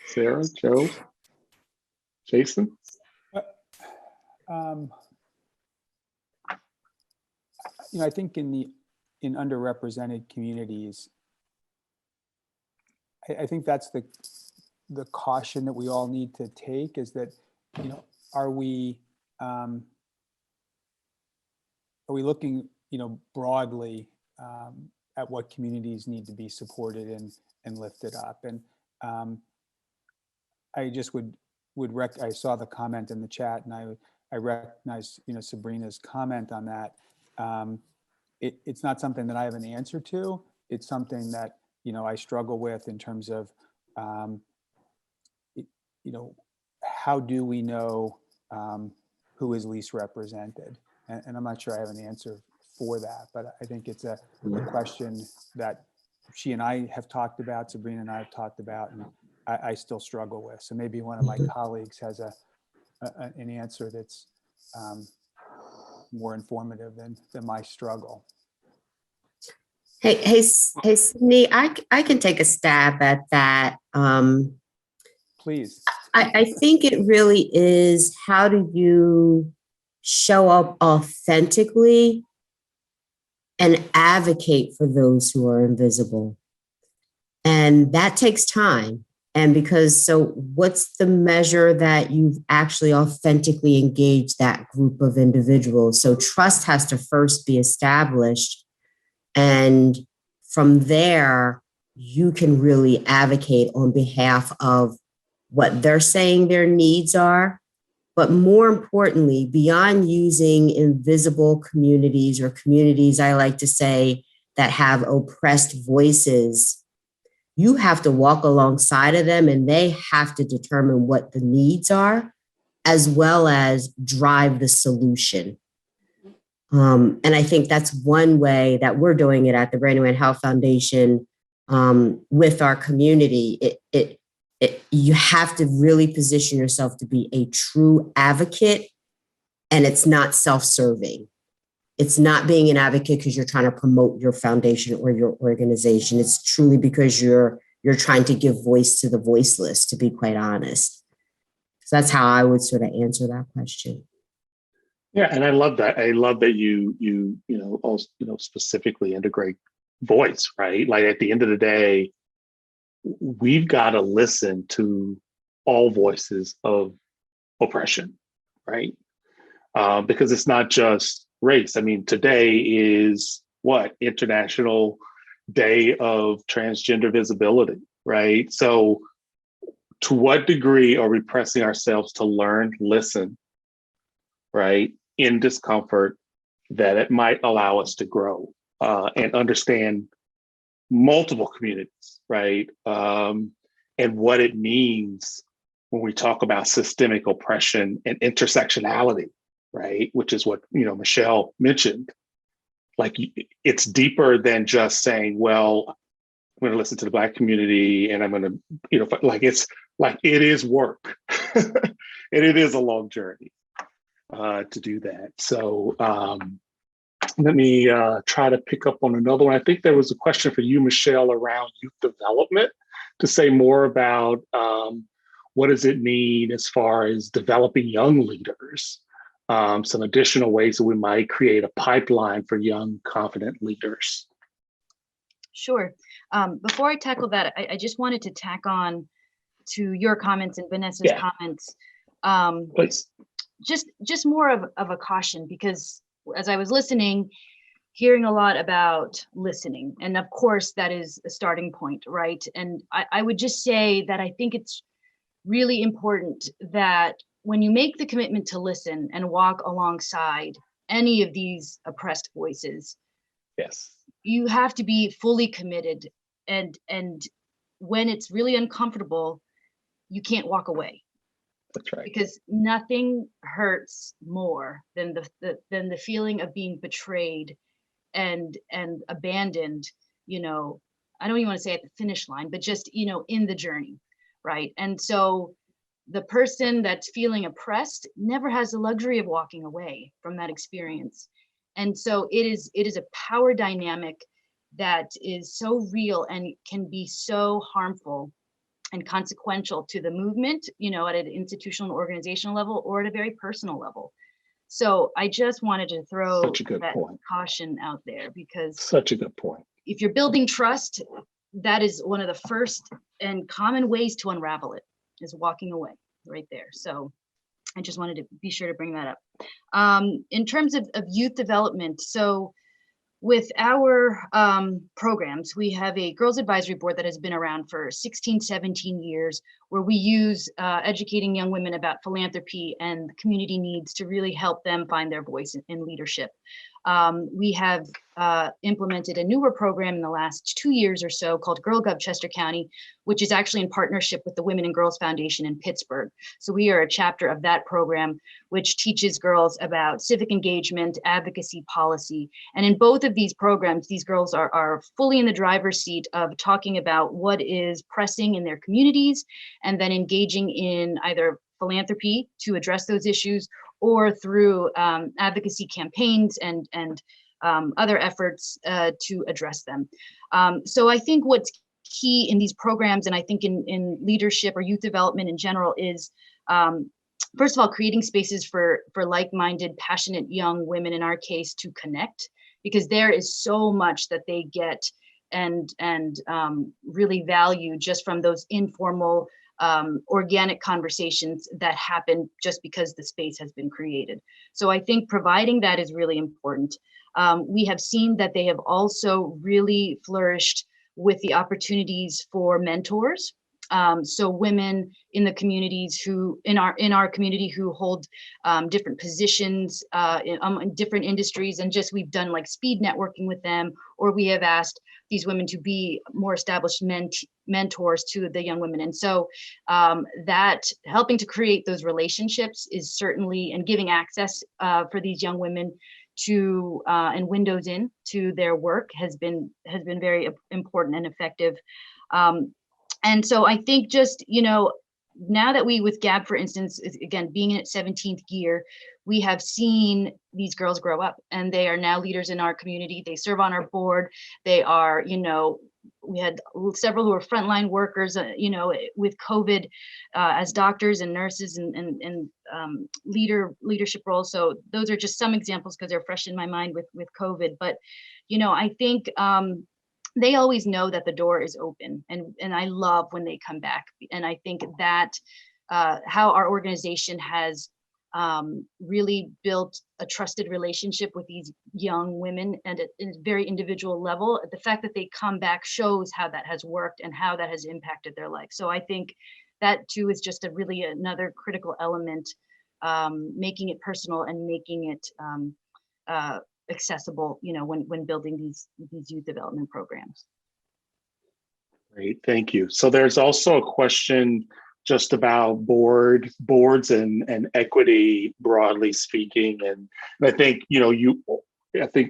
Sarah, Joe, Jason? I think in underrepresented communities, I think that's the caution that we all need to take, is that, are we looking, broadly at what communities need to be supported and lifted up? And I just I saw the comment in the chat, and I recognize, Sabrina's comment on that. It's not something that I have an answer to. It's something that, I struggle with in terms of, how do we know who is least represented? And I'm not sure I have an answer for that, but I think it's a question that she and I have talked about, Sabrina and I have talked about, and I still struggle with. So maybe one of my colleagues has an answer that's more informative than my struggle. Hey, Sydney, I can take a stab at that. Please. I think it really is, how do you show up authentically and advocate for those who are invisible? And that takes time. And what's the measure that you've actually authentically engaged that group of individuals? So trust has to first be established. And from there, you can really advocate on behalf of what they're saying their needs are. But more importantly, beyond using invisible communities, or communities, I like to say, that have oppressed voices, you have to walk alongside of them, and they have to determine what the needs are, as well as drive the solution. And I think that's one way that we're doing it at the Brandywine Health Foundation with our community. You have to really position yourself to be a true advocate, and it's not self-serving. It's not being an advocate because you're trying to promote your foundation or your organization. It's truly because you're trying to give voice to the voiceless, to be quite honest. So that's how I would sort of answer that question. Yeah, and I love that. I love that you also, specifically integrate voice, right? Like at the end of the day, we've got to listen to all voices of oppression, right? Because it's not just race. I mean, today is International Day of Transgender Visibility, right? So to what degree are we pressing ourselves to learn, listen, right, in discomfort, that it might allow us to grow and understand multiple communities, right? And what it means when we talk about systemic oppression and intersectionality, right? Which is what, Michelle mentioned. Like, it's deeper than just saying, well, I'm going to listen to the Black community and I'm going to, it is work. And it is a long journey to do that. So let me try to pick up on another one. I think there was a question for you, Michelle, around youth development, to say more about what does it mean as far as developing young leaders, some additional ways that we might create a pipeline for young, confident leaders. Sure. Before I tackle that, I just wanted to tack on to your comments and Vanessa's comments. Please. Just more of a caution, because as I was listening, hearing a lot about listening, and of course that is a starting point, right? And I would just say that I think it's really important that when you make the commitment to listen and walk alongside any of these oppressed voices, yes, you have to be fully committed. And when it's really uncomfortable, you can't walk away. That's right. Because nothing hurts more than the feeling of being betrayed and abandoned, I don't even want to say at the finish line, but just, in the journey, right? And so the person that's feeling oppressed never has the luxury of walking away from that experience. And so it is a power dynamic that is so real and can be so harmful and consequential to the movement, at an institutional and organizational level, or at a very personal level. So I just wanted to throw that caution out there, because such a good point. If you're building trust, that is one of the first and common ways to unravel it, is walking away right there. So I just wanted to be sure to bring that up. In terms of youth development, so with our programs, we have a girls advisory board that has been around for 16, 17 years, where we use educating young women about philanthropy and community needs to really help them find their voice in leadership. We have implemented a newer program in the last 2 years or so called Girl Gov Chester County, which is actually in partnership with the Women and Girls Foundation in Pittsburgh. So we are a chapter of that program, which teaches girls about civic engagement, advocacy, policy. And in both of these programs, these girls are fully in the driver's seat of talking about what is pressing in their communities, and then engaging in either philanthropy to address those issues, or through advocacy campaigns and other efforts to address them. So I think what's key in these programs, and I think in leadership or youth development in general, is first of all, creating spaces for like-minded, passionate young women, in our case, to connect, because there is so much that they get and really value just from those informal organic conversations that happen just because the space has been created. So I think providing that is really important. We have seen that they have also really flourished with the opportunities for mentors. So women in the communities who, in our community, who hold different positions in different industries, and just we've done like speed networking with them, or we have asked these women to be more established mentors to the young women. And so that helping to create those relationships is certainly, and giving access for these young women to and windows in to their work has been very important and effective. And so I think just, now that we, with GAB, for instance, again, being in its 17th year, we have seen these girls grow up, and they are now leaders in our community. They serve on our board. They are, we had several who were frontline workers, with COVID as doctors and nurses and leadership roles. So those are just some examples because they're fresh in my mind with COVID. But, I think they always know that the door is open, and I love when they come back. And I think that how our organization has really built a trusted relationship with these young women, and at a very individual level, the fact that they come back shows how that has worked and how that has impacted their life. So I think that too is just really another critical element, making it personal and making it accessible, when building these youth development programs. Great, thank you. So there's also a question just about boards and equity, broadly speaking. And I think,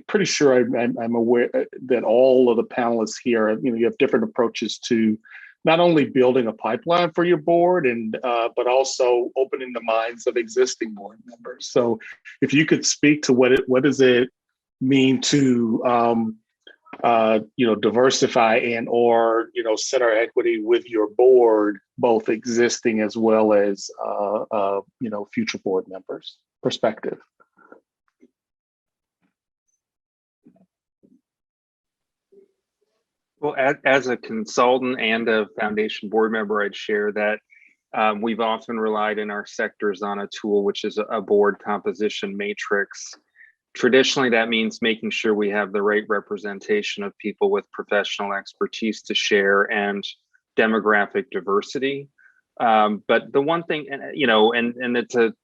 pretty sure I'm aware that all of the panelists here, you have different approaches to not only building a pipeline for your board, but also opening the minds of existing board members. So if you could speak to what does it mean to diversify or center equity with your board, both existing as well as future board members' perspective. Well, as a consultant and a foundation board member, I'd share that we've often relied in our sectors on a tool, which is a board composition matrix. Traditionally, that means making sure we have the right representation of people with professional expertise to share and demographic diversity. But the one thing, the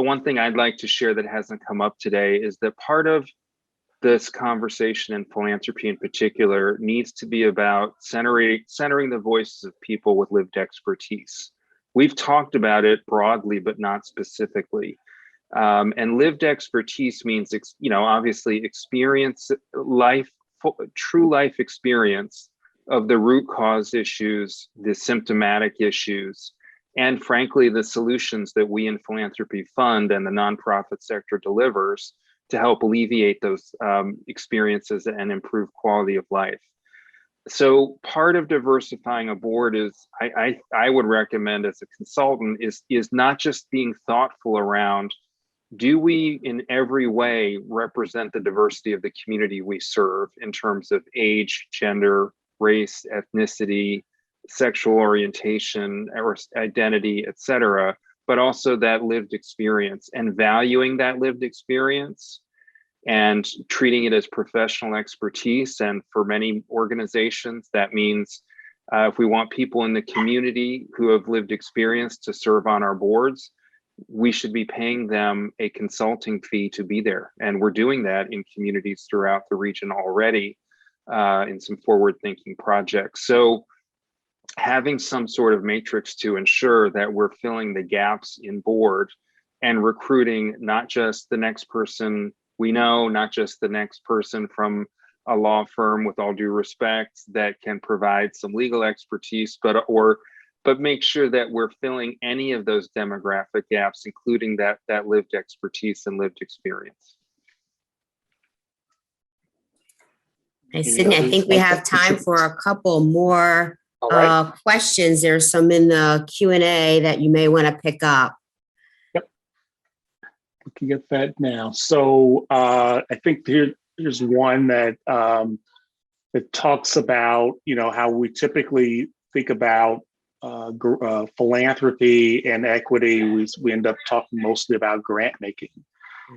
one thing I'd like to share that hasn't come up today is that part of this conversation in philanthropy in particular needs to be about centering the voices of people with lived expertise. We've talked about it broadly, but not specifically. And lived expertise means, obviously experience, true life experience of the root cause issues, the symptomatic issues, and frankly, the solutions that we in philanthropy fund and the nonprofit sector delivers to help alleviate those experiences and improve quality of life. So part of diversifying a board is, I would recommend as a consultant, is not just being thoughtful around, do we in every way represent the diversity of the community we serve in terms of age, gender, race, ethnicity, sexual orientation, or identity, et cetera, but also that lived experience and valuing that lived experience and treating it as professional expertise. And for many organizations, that means if we want people in the community who have lived experience to serve on our boards, we should be paying them a consulting fee to be there. And we're doing that in communities throughout the region already in some forward-thinking projects. So having some sort of matrix to ensure that we're filling the gaps in board and recruiting not just the next person we know, not just the next person from a law firm, with all due respect, that can provide some legal expertise, but make sure that we're filling any of those demographic gaps, including that lived expertise and lived experience. Hey, Sydney, I think we have time for a couple more questions. There's some in the Q&A that you may want to pick up. Yep, we can get that now. So I think here's one that that talks about, how we typically think about philanthropy and equity. We end up talking mostly about grant making.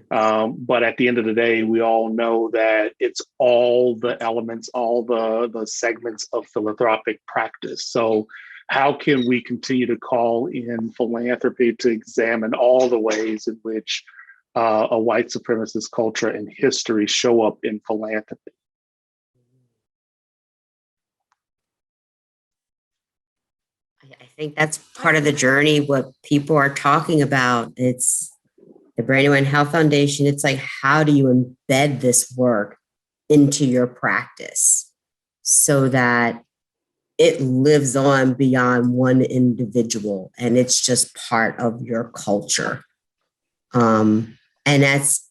But at the end of the day, we all know that it's all the elements, all the segments of philanthropic practice. So how can we continue to call in philanthropy to examine all the ways in which a white supremacist culture and history show up in philanthropy? I think that's part of the journey, what people are talking about. It's the Brandywine Health Foundation. It's like, how do you embed this work into your practice so that it lives on beyond one individual and it's just part of your culture? And that's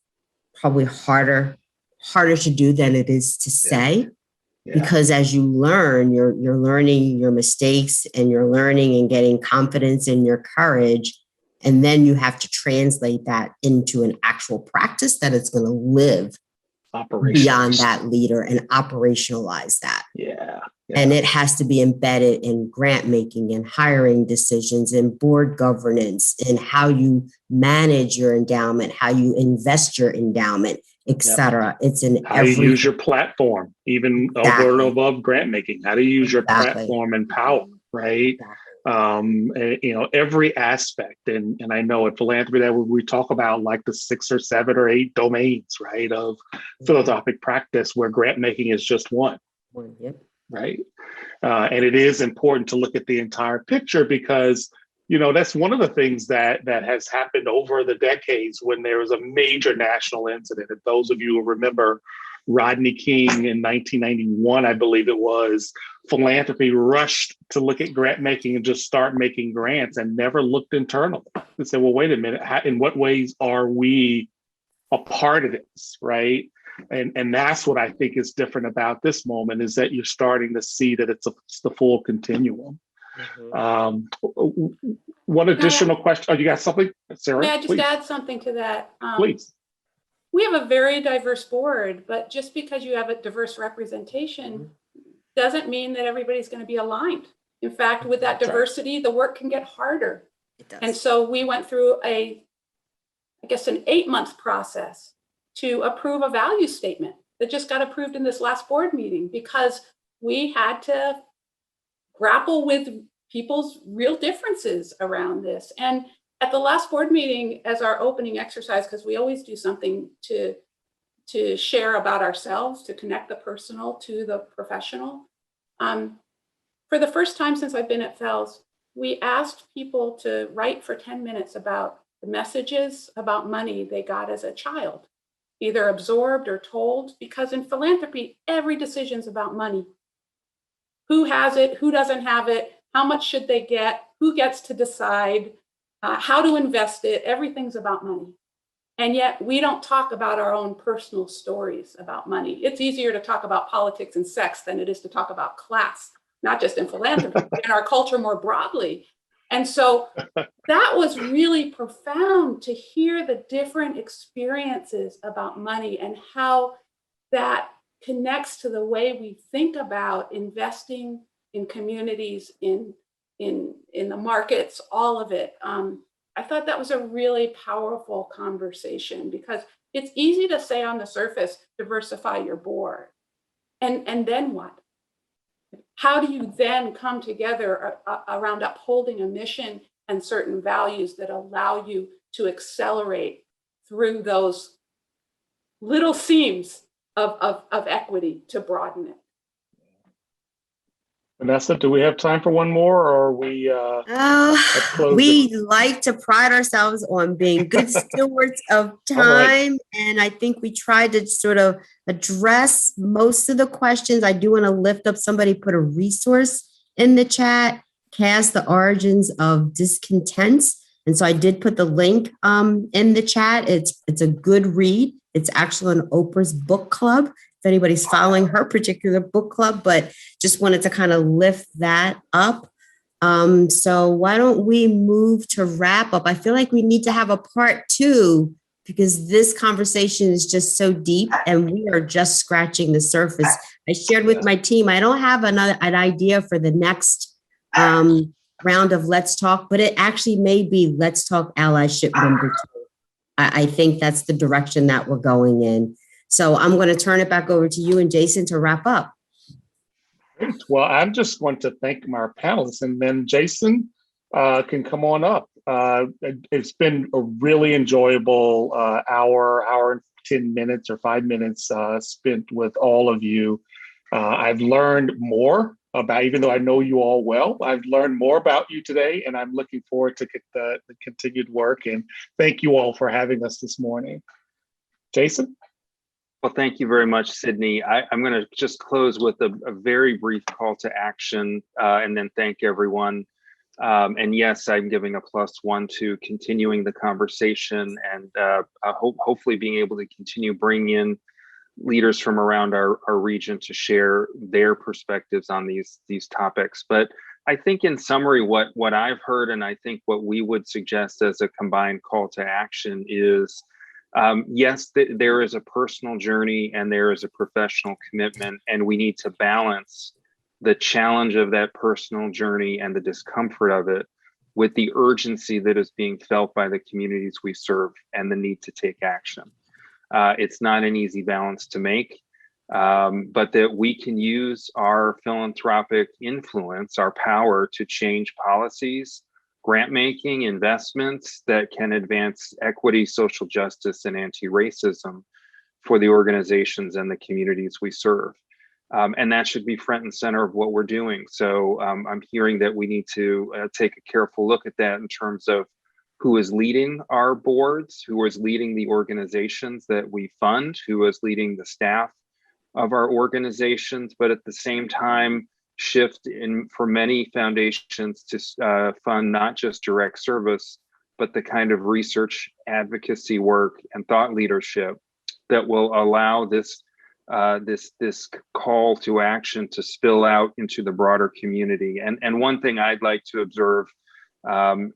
probably harder to do than it is to say. Yeah. Because as you learn, you're learning your mistakes and you're learning and getting confidence in your courage. And then you have to translate that into an actual practice that it's going to live beyond that leader and operationalize that. Yeah. And it has to be embedded in grant making and hiring decisions and board governance and how you manage your endowment, how you invest your endowment, etc. It's in how you use your platform, even over and above grant making. How do you use your platform and power, right? Every aspect. And I know at philanthropy that we talk about like the 6 or 7 or 8 domains, right, of philanthropic practice, where grant making is just one. Yep. Right. And it is important to look at the entire picture because, that's one of the things that has happened over the decades when there was a major national incident. And those of you who remember Rodney King in 1991, I believe it was, philanthropy rushed to look at grant making and just start making grants and never looked internally and said, well, wait a minute, in what ways are we a part of this, right? And that's what I think is different about this moment, is that you're starting to see that it's the full continuum. Mm-hmm. One additional question. Oh, you got something, Sarah? May I just add something to that? Please. We have a very diverse board, but just because you have a diverse representation doesn't mean that everybody's going to be aligned. In fact, with that diversity, the work can get harder. It does. And so we went through an 8-month process to approve a value statement that just got approved in this last board meeting, because we had to grapple with people's real differences around this. And at the last board meeting, as our opening exercise, because we always do something to share about ourselves, to connect the personal to the professional. For the first time since I've been at FELS, we asked people to write for 10 minutes about the messages about money they got as a child, either absorbed or told, because in philanthropy, every decision's about money. Who has it? Who doesn't have it? How much should they get? Who gets to decide? How to invest it? Everything's about money. And yet we don't talk about our own personal stories about money. It's easier to talk about politics and sex than it is to talk about class, not just in philanthropy, but in our culture more broadly. And so that was really profound to hear the different experiences about money and how that connects to the way we think about investing in communities, in the markets, all of it. I thought that was a really powerful conversation, because it's easy to say on the surface, diversify your board. And then what? How do you then come together around upholding a mission and certain values that allow you to accelerate through those little seams of equity to broaden it? Vanessa, do we have time for one more, or are we We like to pride ourselves on being good stewards of time. All right. And I think we tried to sort of address most of the questions. I do want to lift up, somebody put a resource in the chat, Cast the Origins of Discontents. And so I did put the link in the chat. It's a good read. It's actually on Oprah's book club, if anybody's following her particular book club, but just wanted to kind of lift that up. So why don't we move to wrap up? I feel like we need to have a part 2, because this conversation is just so deep and we are just scratching the surface. I shared with my team, I don't have an idea for the next round of Let's Talk, but it actually may be Let's Talk Allyship number 2. I think that's the direction that we're going in. So I'm going to turn it back over to you and Jason to wrap up. Great. Well, I just want to thank our panelists, and then Jason can come on up. It's been a really enjoyable hour and 10 minutes or 5 minutes spent with all of you. I've learned more about, even though I know you all well, I've learned more about you today, and I'm looking forward to the continued work. And thank you all for having us this morning. Jason? Well, thank you very much, Sydney. I'm going to just close with a very brief call to action and then thank everyone. And yes, I'm giving a +1 to continuing the conversation and hopefully being able to continue bringing in leaders from around our region to share their perspectives on these topics. But I think in summary, what I've heard, and I think what we would suggest as a combined call to action is, yes, there is a personal journey and there is a professional commitment, and we need to balance the challenge of that personal journey and the discomfort of it with the urgency that is being felt by the communities we serve and the need to take action. It's not an easy balance to make, but that we can use our philanthropic influence, our power to change policies, grant making, investments that can advance equity, social justice, and anti-racism for the organizations and the communities we serve. And that should be front and center of what we're doing. So I'm hearing that we need to take a careful look at that in terms of who is leading our boards, who is leading the organizations that we fund, who is leading the staff of our organizations, but at the same time, shift in for many foundations to fund not just direct service, but the kind of research, advocacy work, and thought leadership that will allow this call to action to spill out into the broader community. And one thing I'd like to observe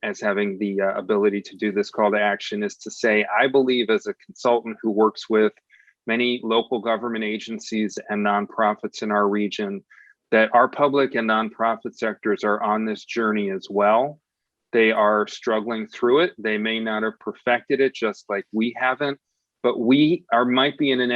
as having the ability to do this call to action is to say, I believe as a consultant who works with many local government agencies and nonprofits in our region, that our public and nonprofit sectors are on this journey as well. They are struggling through it. They may not have perfected it just like we haven't, but we might be in an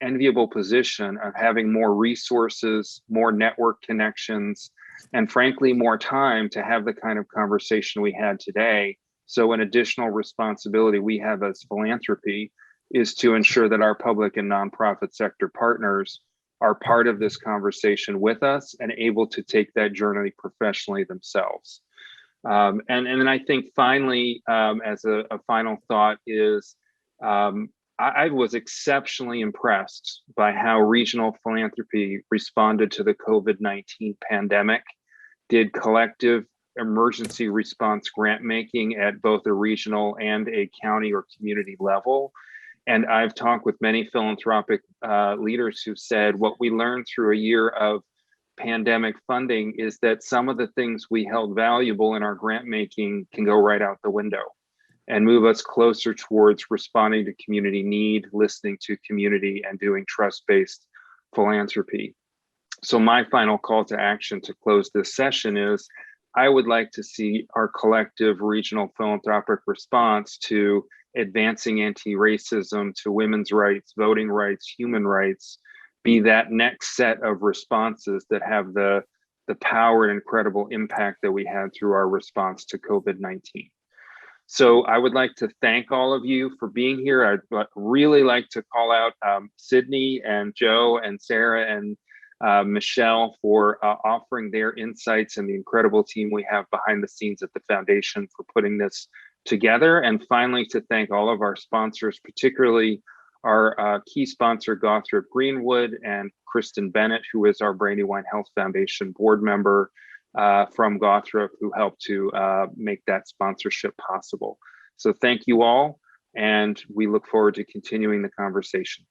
enviable position of having more resources, more network connections, and frankly, more time to have the kind of conversation we had today. So an additional responsibility we have as philanthropy is to ensure that our public and nonprofit sector partners are part of this conversation with us and able to take that journey professionally themselves. And then I think finally, as a final thought is, I was exceptionally impressed by how regional philanthropy responded to the COVID-19 pandemic, did collective emergency response grant making at both a regional and a county or community level. And I've talked with many philanthropic leaders who said what we learned through a year of pandemic funding is that some of the things we held valuable in our grant making can go right out the window and move us closer towards responding to community need, listening to community, and doing trust-based philanthropy. So my final call to action to close this session is I would like to see our collective regional philanthropic response to advancing anti-racism, to women's rights, voting rights, human rights, be that next set of responses that have the power and incredible impact that we had through our response to COVID-19. So I would like to thank all of you for being here. I'd really like to call out Sydney and Joe and Sarah and Michelle for offering their insights and the incredible team we have behind the scenes at the foundation for putting this together. And finally, to thank all of our sponsors, particularly our key sponsor, Gothrop Greenwood, and Kristen Bennett, who is our Brandywine Health Foundation board member from Gothrop, who helped to make that sponsorship possible. So thank you all, and we look forward to continuing the conversation.